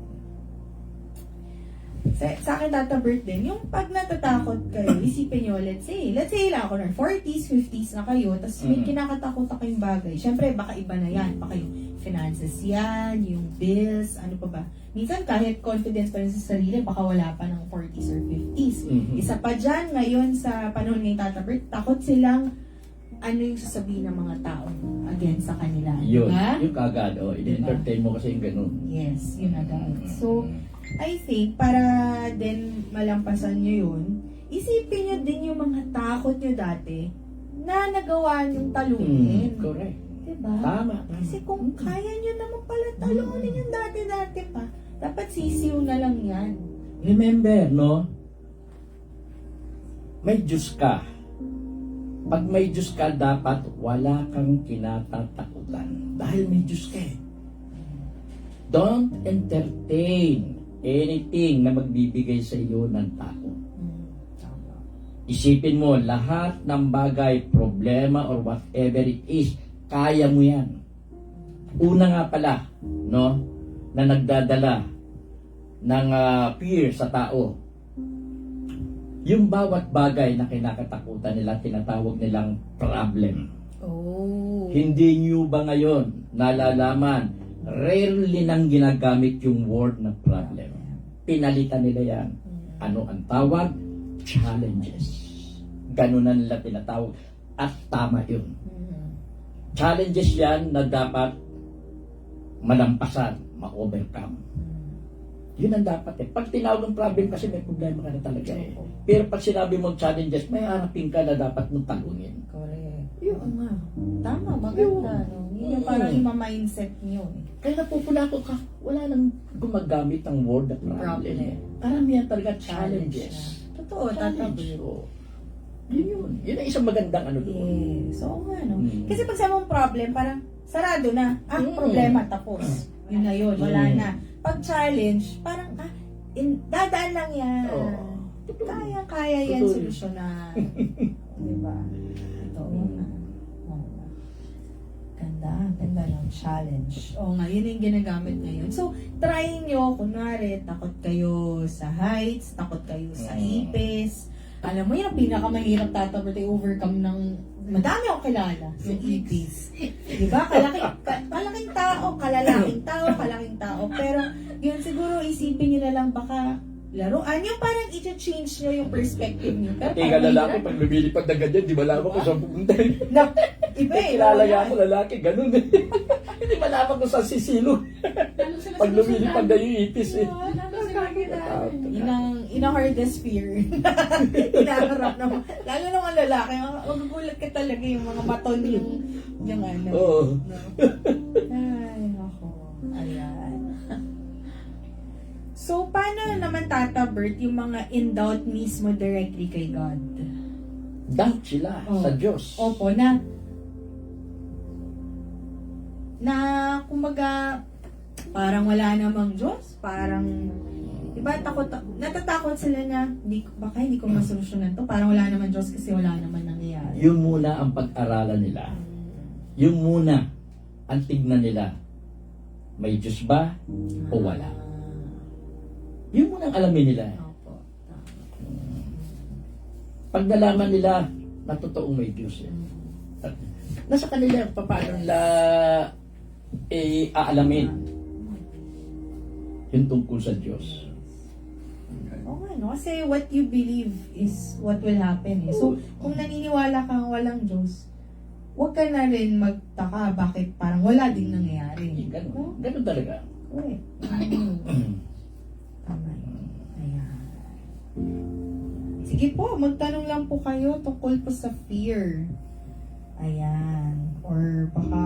Sa akin, Tata Bert din, yung pag natatakot kayo, isipin nyo, let's say lang ako na 40s, 50s na kayo, tapos may kinakatakot kayong bagay. Siyempre, baka iba na yan. Baka yung finances yan, yung bills, ano pa ba. Minsan, kahit confidence pa rin sa sarili, baka wala pa ng 40s or 50s. Isa pa dyan, ngayon sa panahon ngayon, Tata Bert, takot silang ano yung sasabihin ng mga tao against sa kanila. Yun, Diba? yung kagad, i-entertain mo kasi yung ganun. Yes, yun agad. So, I think, para din malampasan nyo yun, isipin nyo din yung mga takot nyo dati na nagawa nyong talunin. Correct. Diba? Tama. Kasi kung kaya nyo naman pala talunin yung dati-dati pa, dapat sisiw na lang yan. Remember, no? May Diyos ka. Pag may Diyos ka, dapat wala kang kinatatakutan. Dahil may Diyos ka eh. Don't entertain anything na magbibigay sa iyo ng takot. Isipin mo, lahat ng bagay, problema, or whatever it is, kaya mo yan. Una nga pala, no, na nagdadala ng fear sa tao. Yung bawat bagay na kinakatakutan nila, tinatawag nilang problem. Oh. Hindi nyo ba ngayon nalalaman, rarely nang ginagamit yung word na problem. Pinalitan nila yan. Ano ang tawag? Challenges. Ganun na nila tinatawag. At tama yun. Challenges yan na dapat malampasan, ma-overcome. Yun ang dapat eh. Pag tinawag ng problem kasi may problema ka na talaga eh. Pero pag sinabi mong challenges, may hanapin ka na dapat mong talunin. Correct. Yun nga. Tama, maganda. No? Yun yung parang ima-mindset nyo eh. Kaya napupula ko ka, wala nang gumagamit ng word na problem. Problem. Karamihan talaga challenges. Totoo, Tata Bert. So, yun. Yun ang isang magandang ano doon. Yes. Oo nga, no? Kasi pag sa mong problem, parang sarado na. Problema, tapos. Yun na yun, wala na. Pag challenge, parang, dadaan lang yan. Kaya yan, Totoo. solusyonan. Diba? Totoo nga. Oo nga. Ganda ng challenge. Oo nga, yun yung ginagamit ngayon. So, try nyo, kunwari, takot kayo sa heights, takot kayo sa ipis. Alam mo, yung pinakamahirap tatabot ay overcome ng madami akong kilala, yung ipis. Diba? Kalaking tao, kalalaking tao. Pero, yun siguro isipin nyo na lang baka laruan yung parang i-change nyo yung perspective nyo. Pero Teka, lalaki, pag lumilipad na ganyan, di malaman ko saan pupunta. Iba eh. Kilala ako, lalaki, ganun eh. Hindi malaman ko saan sisilo. Lalo sila Pag lumilipad na yung ipis eh. Lalo sila Yun ang hardest fear. Hinaharap naman. Lalo naman lalaki, magugulat ka talaga yung mga maton yung ano. Oo. No? Ay, ako. Ayan. So, paano naman, Tata Bert, yung mga in doubt mismo directly kay God? Doubt sila sa Diyos. Opo, na kumbaga, parang wala namang Diyos, parang, diba, natatakot sila na, baka hindi ko masolusyonan to, parang wala naman Diyos kasi wala naman nangyayari. Yun muna ang pag-aralan nila. Yung muna ang tignan nila. May Diyos ba o wala? Yun muna ang alamin nila. Opo. Pag nalaman nila na totoong may Diyos eh. Nasa kanila paano nila aalamin yung tungkol sa Diyos. Oo nga, no? Kasi what you believe is what will happen eh. So, kung naniniwala kang walang Diyos, huwag ka na rin magtaka bakit parang wala ding nangyayari. Ganun. Ganun talaga. Correct. Tama yun. Ayan. Sige po, magtanong lang po kayo tungkol po sa fear. Ayan. Or baka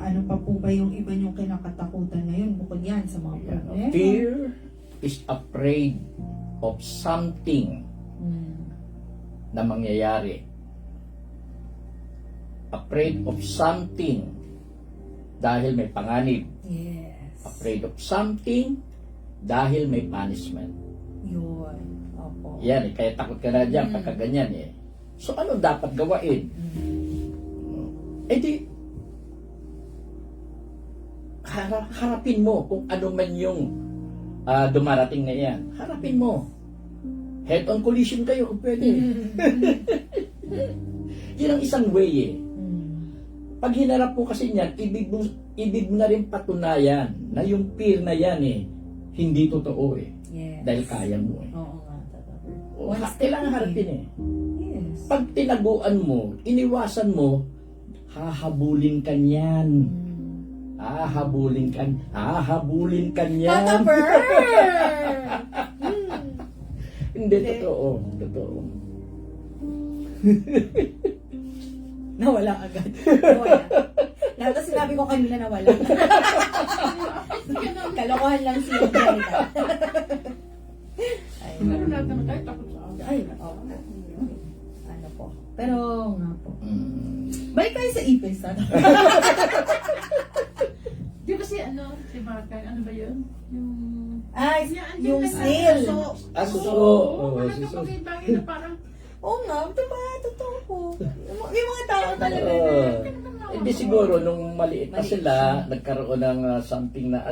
ano pa po ba yung iba niyong kinakatakutan ngayon bukod yan sa mga Yan. problema? Fear is afraid of something Mm. na mangyayari. Afraid of something dahil may panganib. Yes. Afraid of something dahil may punishment. Yun. Opo. Yan eh, kaya takot ka na dyan pagka ganyan eh. So ano dapat gawain? Eh di, harapin mo kung ano man yung dumarating na yan. Harapin mo. Head-on collision kayo kung pwede. Yun ang isang way eh. Pag hinarap mo kasi niyan, ibig mo na rin patunayan na yung fear na yan eh, hindi totoo eh. Yes. Dahil kaya mo eh. Oo nga, totoo. O, One step kailangan harapin eh. Yes. Pag tinaguan mo, iniwasan mo, hahabulin ka niyan. Hahabulin ka niyan. Tata Bird! Hindi, totoo. Totoo. Nawala agad. Nawala. Lahat na sinabi ko kanina nawala. Kalokohan lang siya. Ay, Pero lahat naman tayo takot sa akin. ay, oo. Ano po. Pero nga po. Mm. Balik tayo sa ipis. Di ba si Bakay, ano ba yun? Yung... Ay, Yan, yung yan, snail. Suso. Oo, Oo, parang suso. kapag ibangin na parang... Oo nga, diba? Totoo po. Yung mga tao talaga Hindi siguro nung maliit pa sila, nagkaroon ng something na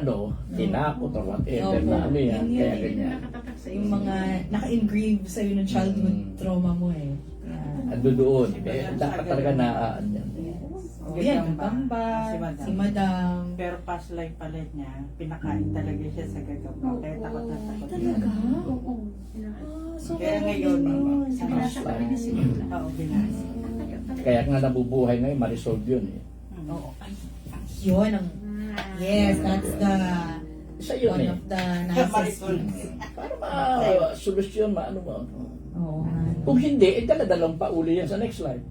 tinakot or whatever Opo. na ano yan. Yun, Kaya yun. ganyan. Nakatatak sa yung mga naka-engrave sa'yo ng childhood trauma mo eh. Yan. Ando doon. Kaya dapat talaga na yan. Oh, yan, Gagamba, si Madam. Pero past life pala niya, pinakain talaga siya sa gagamba. Kaya takot na takot. Talaga? Oo. So, Kaya meron ngayon, din yun. Sa binasa pa rin si Lola. Oo, binasa. Kaya nga nabubuhay ngayon, ma-resolve yun eh. Oo. Ay, yun ang... Yes, that's the... Isa yun one eh. of the nicest Marisol. things. Para ma-solusyon, maano mo. Oo nga. Kung hindi, daladalang pa uli yan sa next slide.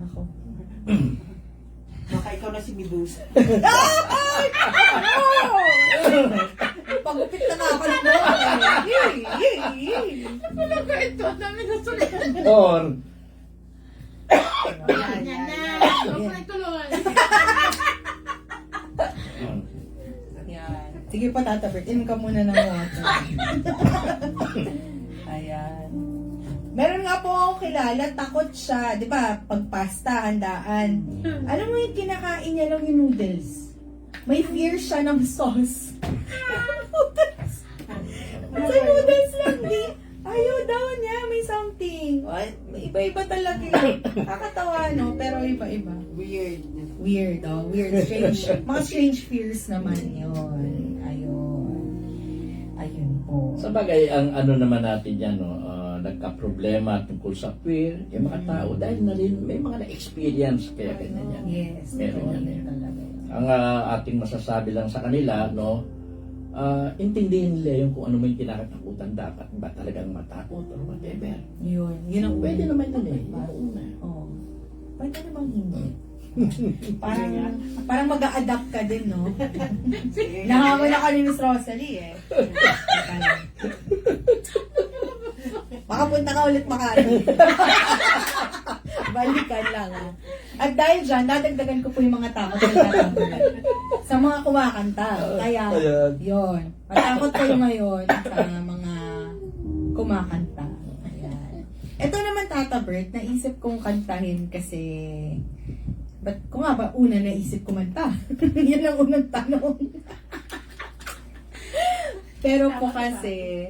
Ako. Baka ikaw na si Medusa. Pagupit na nakakalit mo. Yay! Talaga ito, ang dami na sulit. Or, Yan na. Huwag mo na itulungan. Yan. Sige pa, Tata Bert. Inom ka muna ng water. Ayan. Meron nga po ako kilala, takot siya. Di ba, pag pasta, handaan. Alam mo yung kinakain niya lang yung noodles. May fear siya ng sauce. Noodles. Sa noodles lang, di. Ayaw daw niya, may something. What? May iba-iba talaga. Nakakatawa, no? Pero iba-iba. Weird. Weird, oh. Weird. Strange. Mga strange fears naman yun. Ayun. Ayun po. sa bagay, ang ano naman natin yan, nagka-problema tungkol sa fear, yung mga tao, dahil na rin, may mga na-experience, kaya ganyan yan. Yes. Meron totoo yan eh. talaga yun. Ang ating masasabi lang sa kanila, intindihin nila yung kung ano mo yung kinakatakutan, dapat ba talagang matakot or whatever. Yun. Yun ang Pwede naman yun eh. dapat. Yung una. Oo. Pwede namang hindi. Parang mag-a-adapt ka din, no? Nahamon na ka ni Miss Rosalie, eh. Teka lang. Makapunta ka ulit Makati. Balikan lang, ha? At dahil dyan, dadagdagan ko po yung mga takot na tatapunan sa mga kumakanta. Kaya, Ayan. yun. Matakot kayo ngayon sa mga kumakanta. Ayan. Ito naman, Tata Bert, naisip kong kantahin kasi... Ba't ko nga ba una naisip kumanta? Yan ang unang tanong. Pero po kasi,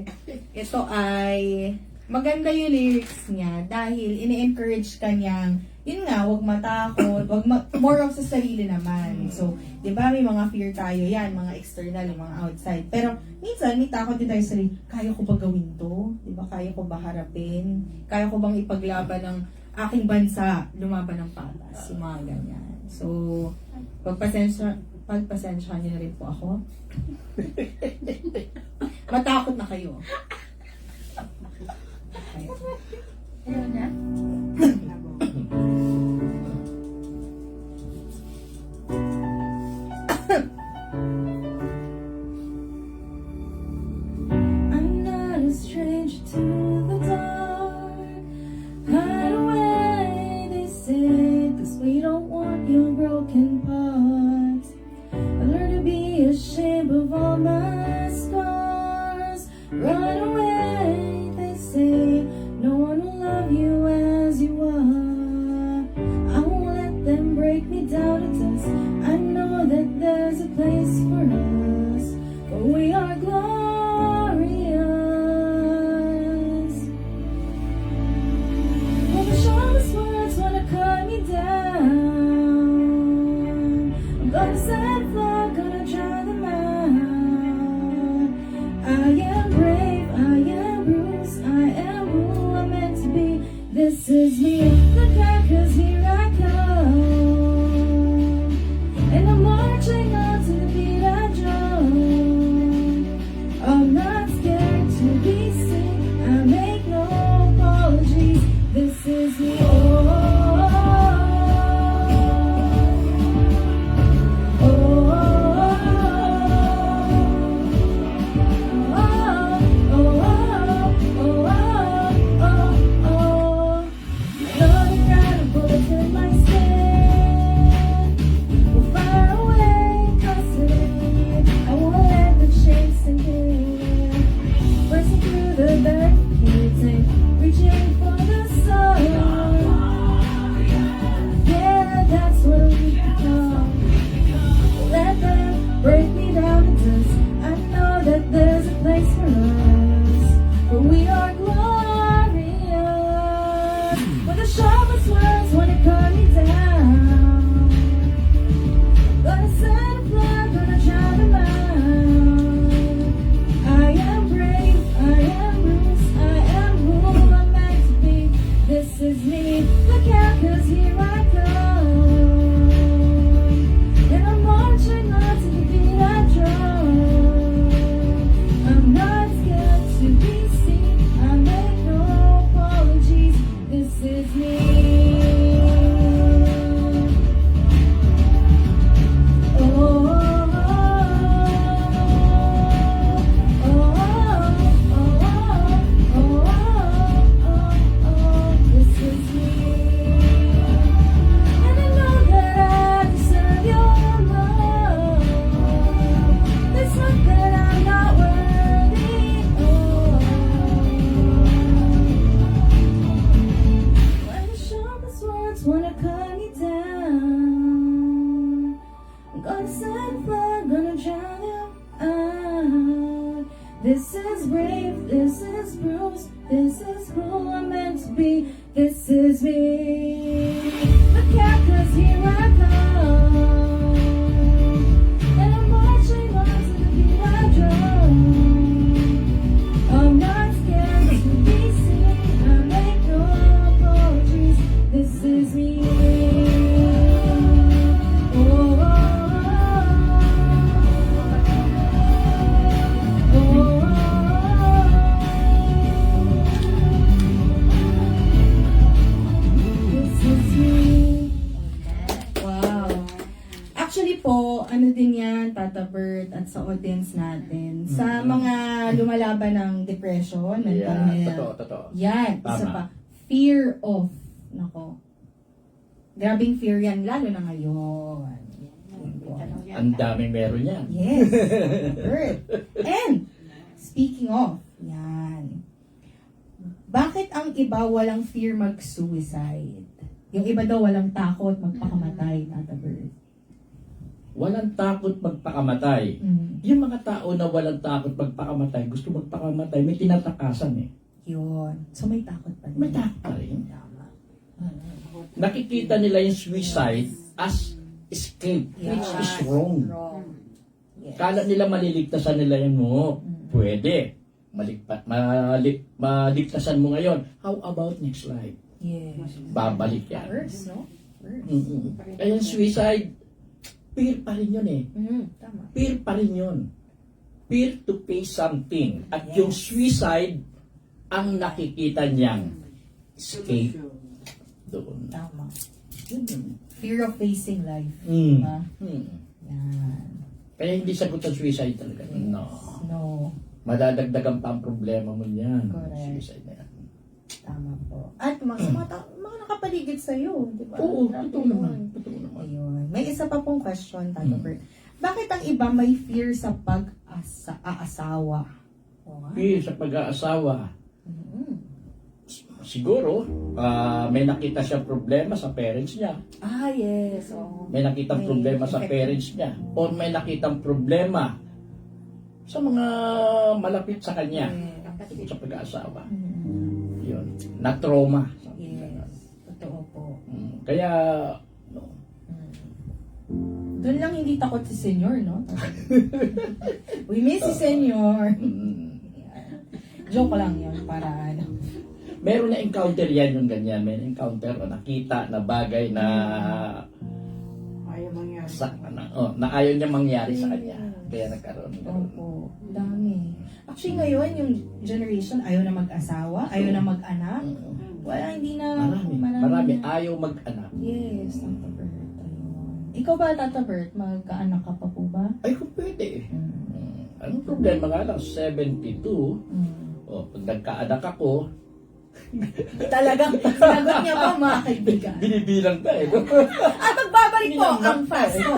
ito ay maganda yung lyrics niya dahil ini-encourage ka niyang, yun nga, huwag matakot, more of sa sarili naman. So, di ba may mga fear tayo yan, mga external, mga outside. Pero minsan, may takot din tayo sa sarili, kaya ko ba gawin to? Di ba, kaya ko ba harapin? Kaya ko bang ipaglaban ng aking bansa, lumaban ng patas, yung mga ganyan. So, pagpasensya niyo na rin po ako. Matakot na kayo. Ayaw niya? of all my scars. Run away, they say. No one will love you as you are. I won't let them break me down to dust. I know that there's a place for us, for we are glorious. When the sharpest words wanna cut me down, I'm gonna set fire, gonna drown them out. I am brave, I am bruised, I am who I'm meant to be. This is me, look out, 'cause here I come. And I'm marching on to the beat I drum. I'm not scared to be seen, I make no apologies. This is me, oh, oh, oh, reaching for the sun. Yeah, that's what we become. Let them break me down to dust. I know that there's a place for us, for we are glorious. When the sharpest words wanna cut me down, gonna set a flag, gonna drown them out. I am brave, I am bruised, I am who I'm meant to be. This is me, look out, 'cause here I come. And I'm marching on to the beat I drum. I'm not scared to be seen, I make no apologies. This is me. Oh, oh, this is me. And I know that I deserve your love. It's not that I'm not worthy. When the sharpest words wanna cut me down, I'm gonna set fire, gonna drown them out. This is brave, this is bruised, this is who I'm meant to be. This is me. Look out, 'cause here I come. And I'm marching on to the beat I drum. I'm not scared to be seen, I make no apologies. This is me. Oh, oh, oh, oh, this is me. Wow. Actually po, ano din yan, Tata Bert, at sa audience natin. Sa mga lumalaban ng depression, mental Yeah, health. totoo. Yan, isa Tama. pa. Fear of. Nako. Grabing fear yan, lalo na ngayon. Yan po. Ang daming meron yan. Yes. Bert. And, speaking of, yan. Bakit ang iba walang fear mag-suicide? Yung iba daw walang takot magpakamatay, Tata Bert. Walang takot magpakamatay. Yung mga tao na walang takot magpakamatay, gusto magpakamatay, may tinatakasan eh. Yun. So may takot pa din. May takot pa rin. Tama. Nakikita nila yung suicide as escape, which is wrong. Wrong. Yes. Kala nila maliligtasan nila yun mo. Pwede. Maligtasan mo ngayon. How about next life? Yes. Babalik yan. First, no? First. Kaya yung suicide, fear pa rin yun eh. Tama. Fear pa rin yun. Fear to pay something. At yung suicide, ang nakikita niyang escape doon. Tama. Yun. Fear of facing life. Mm. Diba? Hmm. Yan. Kaya hindi sagot ang suicide talaga. No. No. Madadagdagan pa ang problema mo niyan. Correct. Suicide na yan. Tama po. At mga nakapaligid sa'yo, di ba? Oo, Grabe totoo yun. naman. Totoo naman. Ayun. May isa pa pong question, Tata Bert. Bakit ang iba may fear sa pag-aasawa? Oo nga. Sa pag-aasawa, Mm. siguro, may nakita siya problema sa parents niya. Yes. Oo. May nakitang May problema sa effect. parents niya. O may nakitang problema sa mga malapit sa kanya Yes. sa pag-aasawa. Mm. Yun. Na-trauma. Yes. Totoo po. Kaya, no, Doon lang hindi takot si Senyor, no? We miss si Senyor. Joke lang yun para ano. meron na encounter yan yung ganyan. May encounter o nakita na bagay na Ayaw mangyari. na ayaw niya mangyari sa kanya. Kaya nagkaroon. Opo, dami. Actually ngayon, yung generation, ayaw na mag-asawa, ayaw na mag-anak. Wala, hindi na. Marami. Ayaw mag-anak. Yes, Tata Bert. Ayun. Ikaw ba, Tata Bert, magka-anak ka pa po ba? Ay, kung pwede. Mm. Anong problema nga lang? 72. Mm. O, pag nagkaanak ako, Talagang sinagot niya pa, mga kaibigan. binibilang ka eh. At magbabalik po Bilang ang pa fast eh. mo.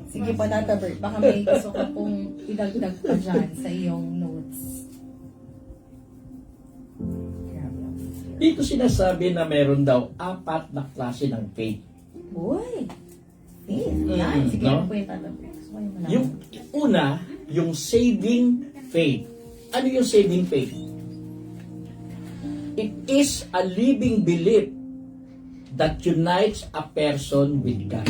Sige po, Tata Bert, baka may gusto ka pong idagdag pa dyan sa iyong notes. Dito sinasabi na meron daw 4 na klase ng faith. Uy! Faith. Yan. Sige, no? ano po yung Tata Bert? Gusto ko yung malaman. Yung una, yung saving faith. Ano yung saving faith? It is a living belief that unites a person with God.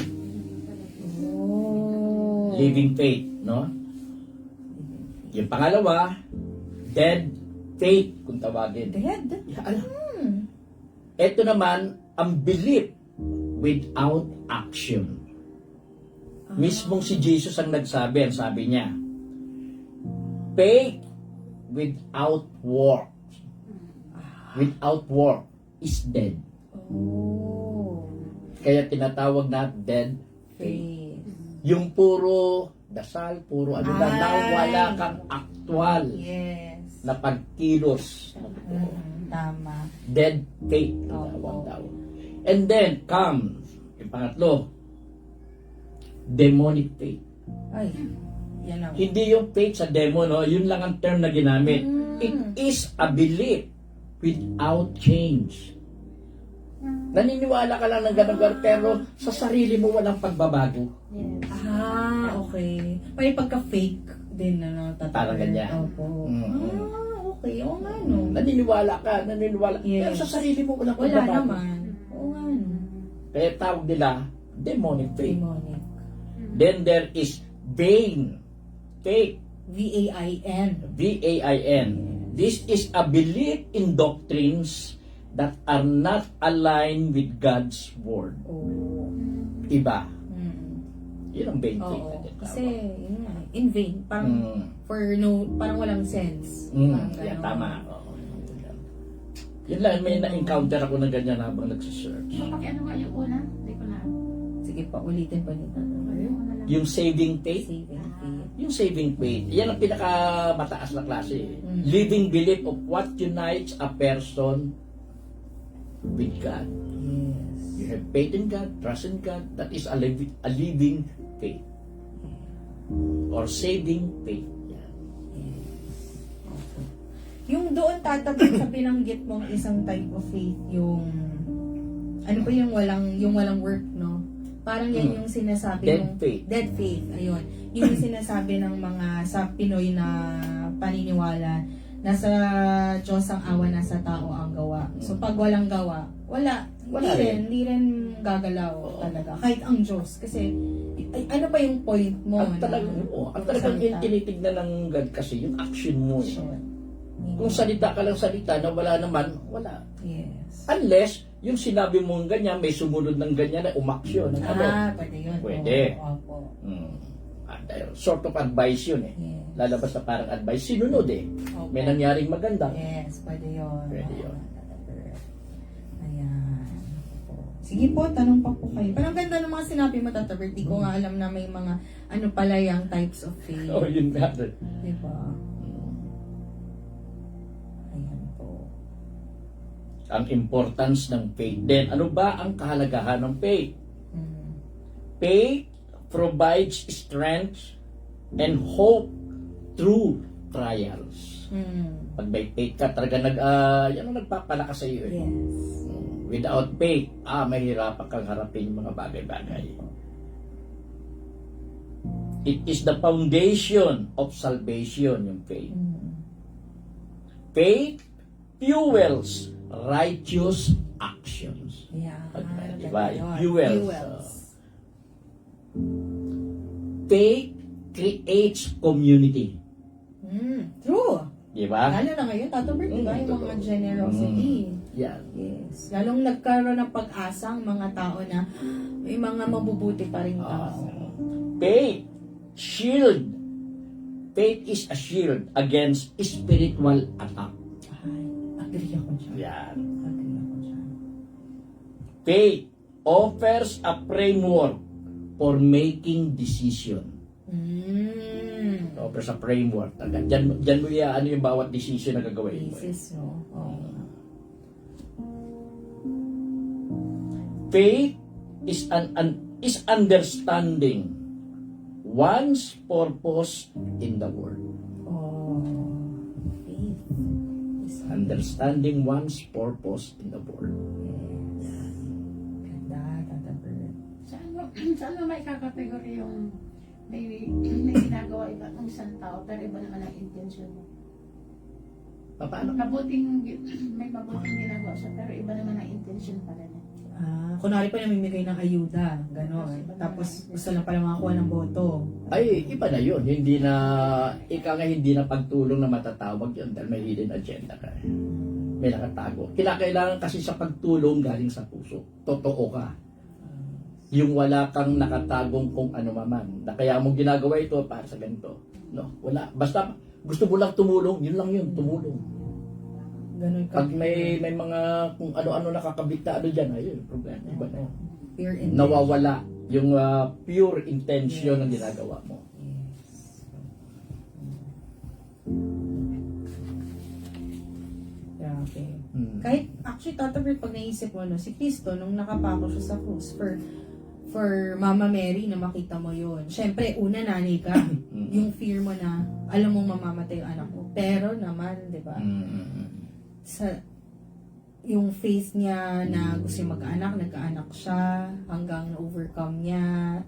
Oh. Living faith, no? Yung pangalawa, dead faith, kung tawagin. Dead? Ito naman, ang belief without action. Mismong si Jesus ang nagsabi, ang sabi niya, faith without work. Without work is dead. Oh. Kaya tinatawag na dead faith. Faith. Yung puro dasal, puro ano lang, na wala kang actual Yes. na pagkilos. Tama. Dead faith. Opo. Tinatawag daw. And then, comes, yung pangatlo, demonic faith. Ay. Yan ang. Hindi yung faith sa demon, no? Yun lang ang term na ginamit. It is a belief without change. Naniniwala ka lang ng ganun, pero sa sarili mo walang pagbabago. Okay. May pagka-fake din na Tata Parang Bert. ganyan. Opo. Mm. Okay. Oo nga, no. Naniniwala ka. Pero Yes. sa sarili mo walang Wala pagbabago. naman. Oo nga, no. Kaya tawag nila demonic faith. Demonic. Then there is vain faith. V-A-I-N. V-A-I-N. This is a belief in doctrines that are not aligned with God's word. Oh. Iba. Mm. Yun ang vain faith. Oo. na Kasi, tinatawag. yun nga, in vain. Parang, parang walang sense. Parang Yeah, ganon. tama. Oo. Yun lang, may na-encounter ako ng ganyan habang nagsisearch. So, ano nga yung una? Hindi ko na. Sige pa, ulitin pa ni Tata Bert. Yung saving faith, Saving faith. yung saving faith, yan ang pinakamataas na klase. Mm. Living belief of what unites a person with God. Yes. You have faith in God, trust in God, that is a living faith. Or saving faith. Yan. Yung doon tatabot sa binanggit mong isang type of faith, yung ano pa yung walang work, no? Parang yan yung sinasabi Dead ng faith. dead faith, ayun. Yung sinasabi ng mga sa Pinoy na paniniwala na sa Diyos ang awa, nasa tao ang gawa. So pag walang gawa, wala hindi rin gagalaw talaga. Kahit ang Diyos. Kasi, ano pa yung point mo? Ang talagang yung tinitignan ng God kasi, yung action mo. Kung salita ka lang salita na wala naman, wala. Yes. Unless, yung sinabi mo ng ganyan, may sumunod ng ganyan na umaksyon. Ng ano. Pwede yun. Pwede. Opo. Sort of advice yun eh. Yes. Lalabas na parang advice, sinunod eh. Opo. May nangyaring maganda. Yes, pwede yun. Pwede yun. Ayan. Sige po, tanong pa po kayo. Parang ganda ng mga sinabi mo, Tata Bert. Di ko nga alam na may mga ano pala yung types of faith. Oh, yun nga. Di ba? Ayan po. Ang importance ng faith. Then, ano ba ang kahalagahan ng faith? Faith provides strength and hope through trials. Pag may faith ka, talaga yan ang nagpapalakas sa iyo. Yes. Without faith, mahirapan kang harapin yung mga bagay-bagay. It is the foundation of salvation, yung faith. Faith fuels righteous actions. Yeah. Diba? Yun. Fuels. Faith creates community. True. Diba? Lalo na ngayon, Tato Bert, diba? Yung mga generosity. Yan. Yes. Lalong nagkaroon ng pag-asa ang mga tao na may mga mabubuti pa rin tao. Faith, shield. Faith is a shield against spiritual attack. Ay, agree ako dyan. Yan. Agree ako dyan. Faith offers a framework for making decision. Offers a framework. Diyan mo ano yung bawat decision na gagawin mo. Basis, no? Oh. Faith is is understanding one's purpose in the world. Oh. Faith. Is Understanding one's purpose in the world. Yes. Ganda, Tata Bert. Saan mo may kakategori yung may ginagawa iba ng isang tao pero iba naman ang intention mo? Paano? May mabuting ginagawa siya pero iba naman ang intention pala niya. Kunwari pa namimigay ng ayuda, gano'n. Tapos gusto lang pala makakuha ng boto. Ay, iba na yun. Hindi na pagtulong na matatawag yun dahil may hidden agenda ka. May nakatago. Kailangan kasi sa pagtulong galing sa puso. Totoo ka. Yung wala kang nakatagong kung ano maman. Na kaya mo ginagawa ito para sa ganito. No, wala. Basta gusto mo lang tumulong, yun lang yun, tumulong. Ganun ka. Pag may mga kung ano-ano nakakabit na ano dyan, ayun, problema. Iba na yun. Pure intention. Nawawala yung pure intention ng ginagawa mo. Yes. Grabe. Kahit, actually, Tata Bert, pag naisip mo, no, si Cristo, nung nakapako siya sa krus, for Mama Mary na makita mo yun. Siyempre, una nanay ka. Yung fear mo na, alam mo mamamatay yung anak mo. Pero naman, di ba? Sa, yung faith niya na gusto niya mag-anak, nagka-anak siya, hanggang na-overcome niya.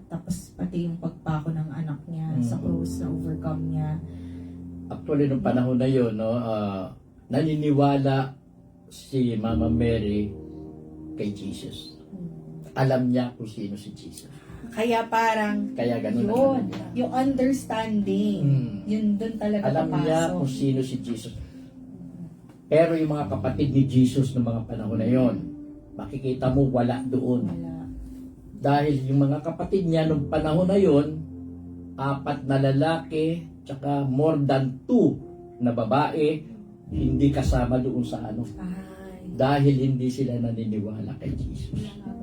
Tapos, pati yung pagpako ng anak niya sa krus, na-overcome niya. Actually, nung panahon na yun, no, naniniwala si Mama Mary kay Jesus. Alam niya kung sino si Jesus. Kaya parang, Kaya ganun yun, ang niya. yung understanding, yun dun talaga Alam niya papasok. kung sino si Jesus. Pero yung mga kapatid ni Jesus ng mga panahon na yon, makikita mo wala doon. Wala. Dahil yung mga kapatid niya nung panahon na yon, 4 na lalaki, tsaka more than 2 na babae, hindi kasama doon sa ano. Ay. Dahil hindi sila naniniwala kay Jesus.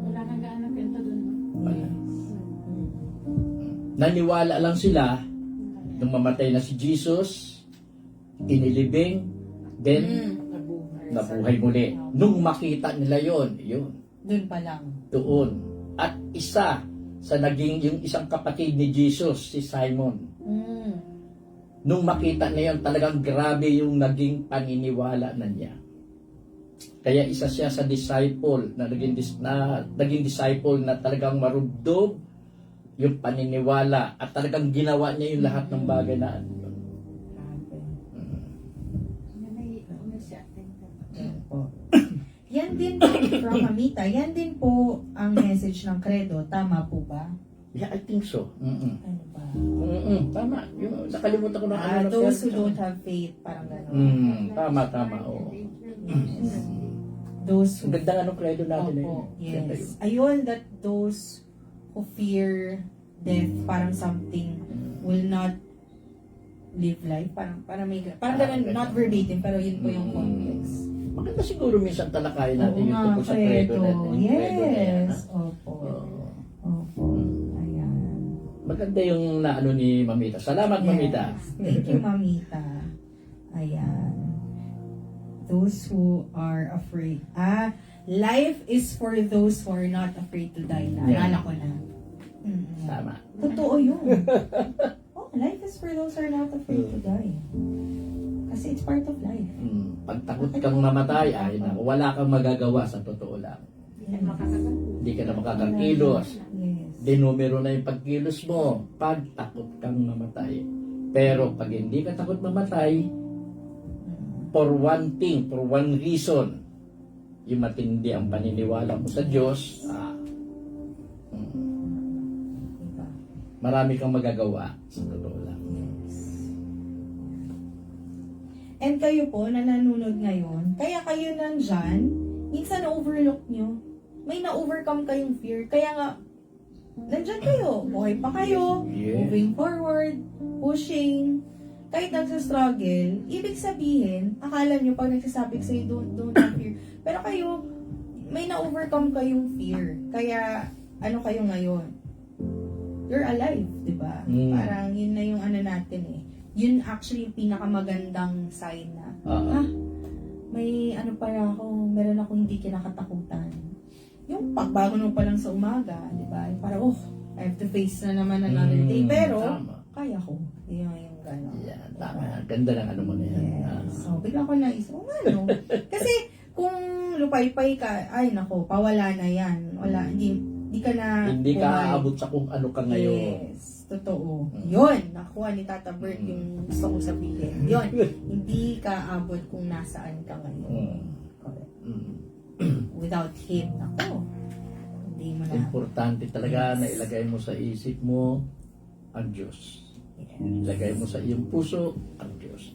Wala nang gaano kwento dun. Wala. Naniwala lang sila nung mamatay na si Jesus, inilibing, then nabuhay muli. Nung makita nila yon, Dun pa lang. doon. At isa sa yung isang kapatid ni Jesus, si Simon, nung makita na yun, talagang grabe yung naging paniniwala na niya. Kaya isa siya sa disciple na naging disciple na talagang marubdob yung paniniwala at talagang ginawa niya yung lahat ng bagay na ano. Yan din po, from Amita, yan din po ang message ng credo. Tama po ba? Yeah, I think so. Ano ba? Tama. Yung nakalimutan ko na ano. Those who don't have faith, parang gano'n. Tama. Oo. Yes. Those who... Ang ganda nga nung credo natin Opo, Ganda yun. yes. Ayun, that those who fear death, parang something will not live life. Parang ganun, not verbatim, pero yun po yung context. Maganda siguro minsan talakayin natin Oo yung nga, tungkol sa credo credo. natin. Yung credo na yan, Yes. ha? Opo. Oo. Opo. Ayan. Maganda yung naano ni Mamita. Salamat, Mamita. Thank you, Mamita. Ayan. Those who are afraid. Life is for those who are not afraid to die. Naalala ko na. Tama. Totoo yun. Oh, life is for those who are not afraid to die. Kasi it's part of life. Pag takot kang mamatay, ay naku, wala kang magagawa sa totoo lang. Hindi ka makakagawa. Hindi ka na makakakilos. Yes. Dinumero na yung pagkilos mo pag takot kang mamatay. Pero pag hindi ka takot mamatay, for one thing, for one reason, yung matindi ang paniniwala mo sa Diyos, Diba? marami kang magagawa sa totoo lang. And kayo po, na nanonood ngayon, kaya kayo nandyan, minsan na-overlook nyo, may na-overcome kayong fear, kaya nga, nandyan kayo, buhay pa kayo, Yes. moving forward, pushing, kahit nagsastruggle, ibig sabihin, akala nyo pag nagsasabik sa'yo, don't have fear, pero kayo, may na-overcome kayong fear, kaya, ano kayo ngayon? You're alive, di ba? Parang yun na yung ano natin eh. Yun actually yung pinakamagandang sign na, may ano pala ako, meron akong hindi kinakatakutan. Yung pagbago nung pa lang sa umaga, di ba? Yung parang, I have to face na naman another day. Pero, Tama. kaya ko. Yung gano'n. Yan, tama. Ganda ng ano mo na yan. Yes. So, bigla ko naisip, ano? Kasi, kung lupay-pay ka, ay nako, pawala na yan. Wala, hindi ka na Hindi ka buhay. aabot sa kung ano ka ngayon. Yes, totoo. Yun, nakuha ni Tata Bert yung gusto kong sabihin. Yun, hindi ka abot kung nasaan ka ngayon. Correct. Without Him, nako, hindi mo na. Importante talaga na ilagay mo sa isip mo ang Diyos. Ilagay mo sa iyong puso ang Diyos.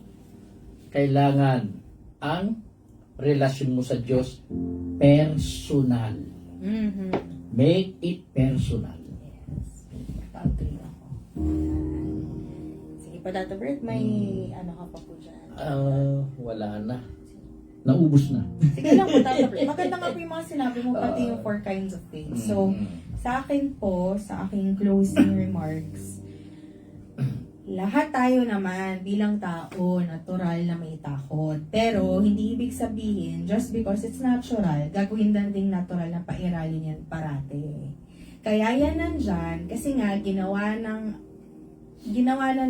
Kailangan ang relasyon mo sa Diyos personal. Make it personal. Yes, agree ako. Sige pa, Tata Bert, may ano ka pa po dyan? Wala na. Naubos na. Sige lang po, Tata Bert. Maganda nga po yung mga sinabi mo, pati yung 4 kinds of faith. So, sa akin po, sa aking closing remarks, lahat tayo naman bilang tao, natural na may takot. Pero, hindi ibig sabihin, just because it's natural, gagawin din ding natural na pairalin yan parate. Kaya yan nandyan, kasi nga, ginawa ng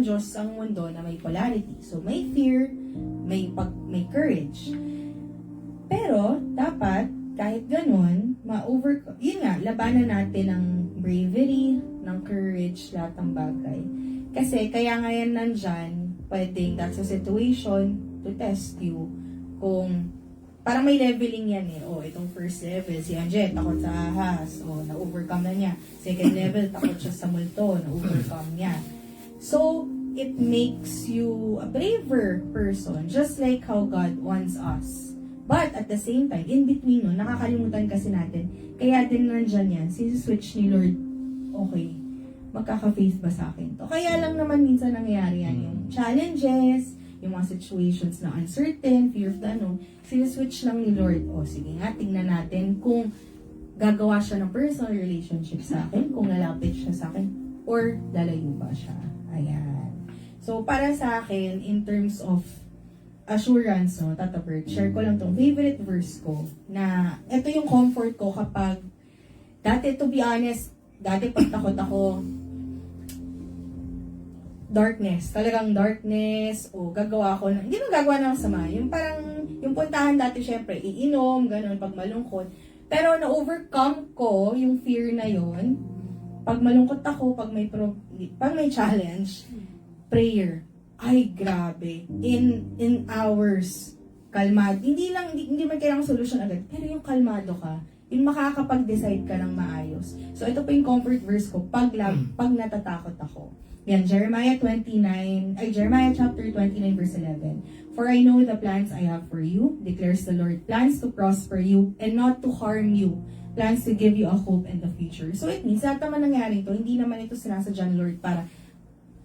Diyos ang mundo na may polarity. So, may fear, may courage. Pero, dapat, kahit ganun, yun nga, labanan natin ng bravery, ng courage, lahat ng bagay. Kasi, kaya nga yan nandyan, pwedeng that's a situation to test you kung, parang may leveling yan eh. Itong first level, si Anjet, takot sa ahas, na-overcome na niya. Second level, takot siya sa multo, na-overcome niya. So, it makes you a braver person, just like how God wants us. But, at the same time, in between nun, nakakalimutan kasi natin, kaya din nandyan yan, switch ni Lord, okay, magkaka-faith ba sa akin to? Kaya lang naman minsan nangyayari yan, yung challenges, yung mga situations na uncertain, fear of the unknown, switch lang ni Lord. Sige nga, tingnan natin kung gagawa siya ng personal relationship sa akin, kung lalapit siya sa akin, or lalayo ba siya. Ayan. So, para sa akin, in terms of assurance, Tata Bert, share ko lang tong favorite verse ko, na ito yung comfort ko kapag, dati to be honest, dati pag takot ako, talagang darkness, gagawa ko hindi mo gagawa ng sama, yung parang, yung puntahan dati syempre, iinom, ganun, pag malungkot, pero na-overcome ko yung fear na yon pag malungkot ako, pag may challenge, prayer, ay grabe, in hours, kalmado, hindi man kailangang solution agad, pero yung kalmado ka, yung makakapag-decide ka ng maayos. So, ito po yung comfort verse ko pag natatakot ako. Yan, Jeremiah chapter 29 verse 11. For I know the plans I have for you, declares the Lord, plans to prosper you and not to harm you, plans to give you a hope in the future. So, it means, lahat naman nangyari ito, hindi naman ito sinasadya ng Lord para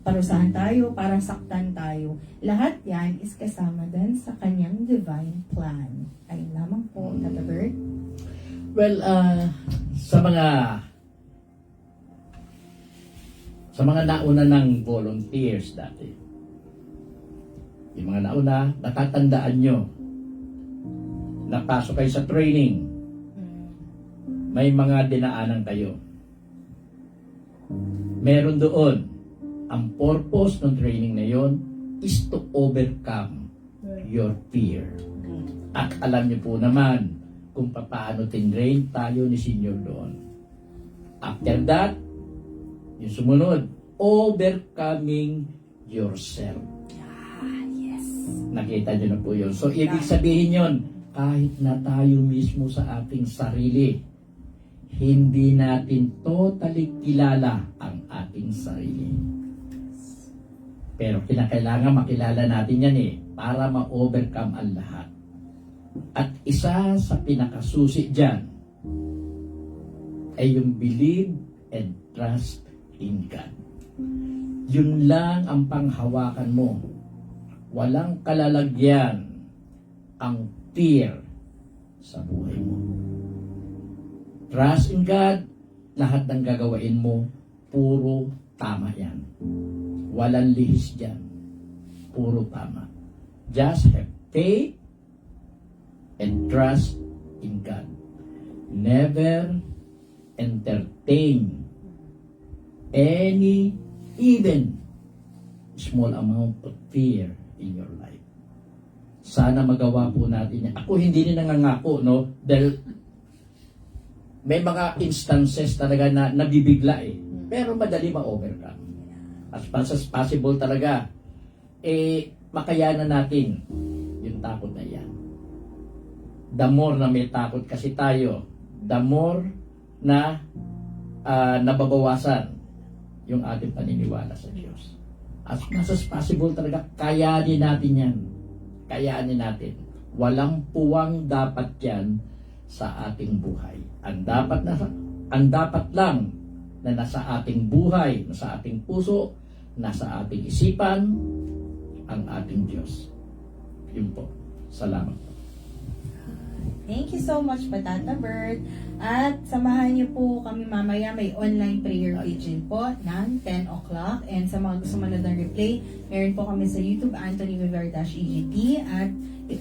parusahan tayo, para saktan tayo. Lahat yan is kasama din sa kanyang divine plan. Ayun lamang po, Tata Bert. Well, sa mga nauna ng volunteers dati, yung mga nauna, natatandaan nyo, napasok kayo sa training, may mga dinaanan kayo. Meron doon. Ang purpose ng training na yon is to overcome your fear. At alam niyo po naman kung paano tinrain tayo ni Senior doon. After that, yung sumunod, overcoming yourself. Yes. Nakita niyo na po yun. So, ibig sabihin yon, kahit na tayo mismo sa ating sarili, hindi natin totally kilala ang ating sarili. Pero kinakailangan makilala natin yan para ma-overcome ang lahat. At isa sa pinakasusi dyan ay yung believe and trust in God. Yun lang ang panghawakan mo. Walang kalalagyan ang fear sa buhay mo. Trust in God, lahat ng gagawain mo, puro tama yan. Walang lihis dyan. Puro tama. Just have faith and trust in God. Never entertain any, even small amount of fear in your life. Sana magawa po natin yan. Ako hindi rin nangangako, no? Dahil may mga instances talaga na nabibigla Pero madali ma-overcome. As fast as possible talaga, makayanan natin yung takot na yan. The more na may takot kasi tayo, the more na nababawasan yung ating paniniwala sa Diyos. As much as possible talaga, kayanin natin yan. Kayanin natin. Walang puwang dapat yan sa ating buhay. Ang dapat lang na nasa ating buhay, nasa ating puso, nasa ating isipan, ang ating Diyos. Yun po. Salamat po. Thank you so much, Patata Bert. At samahan niyo po kami mamaya. May online prayer vigil po ng 10 o'clock. And sa mga gusto manood ng replay, meron po kami sa YouTube, Anthony Viver-EGT. At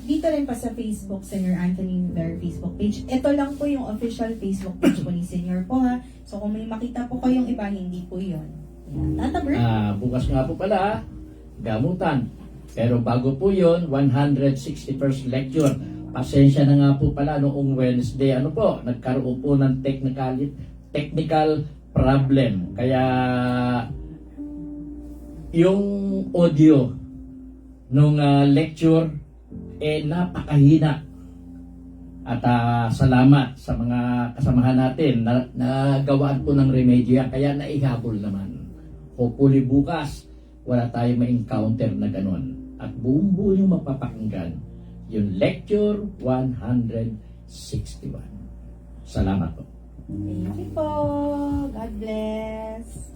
dito rin pa sa Facebook, Senior Anthony Viver Facebook page. Ito lang po yung official Facebook page po ni Senior po ha. So kung may makita po kayong iba, hindi po yun. Tata Bert? Bukas nga po pala, gamutan. Pero bago po yun, 161st lecture. Pasensya na nga po pala noong Wednesday, nagkaroon po ng technical problem. Kaya yung audio nung lecture napakahina. At salamat sa mga kasamahan natin na nagawaan po ng remedyo yan. Kaya naihabol naman. Hopefully bukas wala tayong ma-encounter na ganun. At buong-buo yung mapapakinggan yung lecture 161. Salamat po. Thank you po. God bless.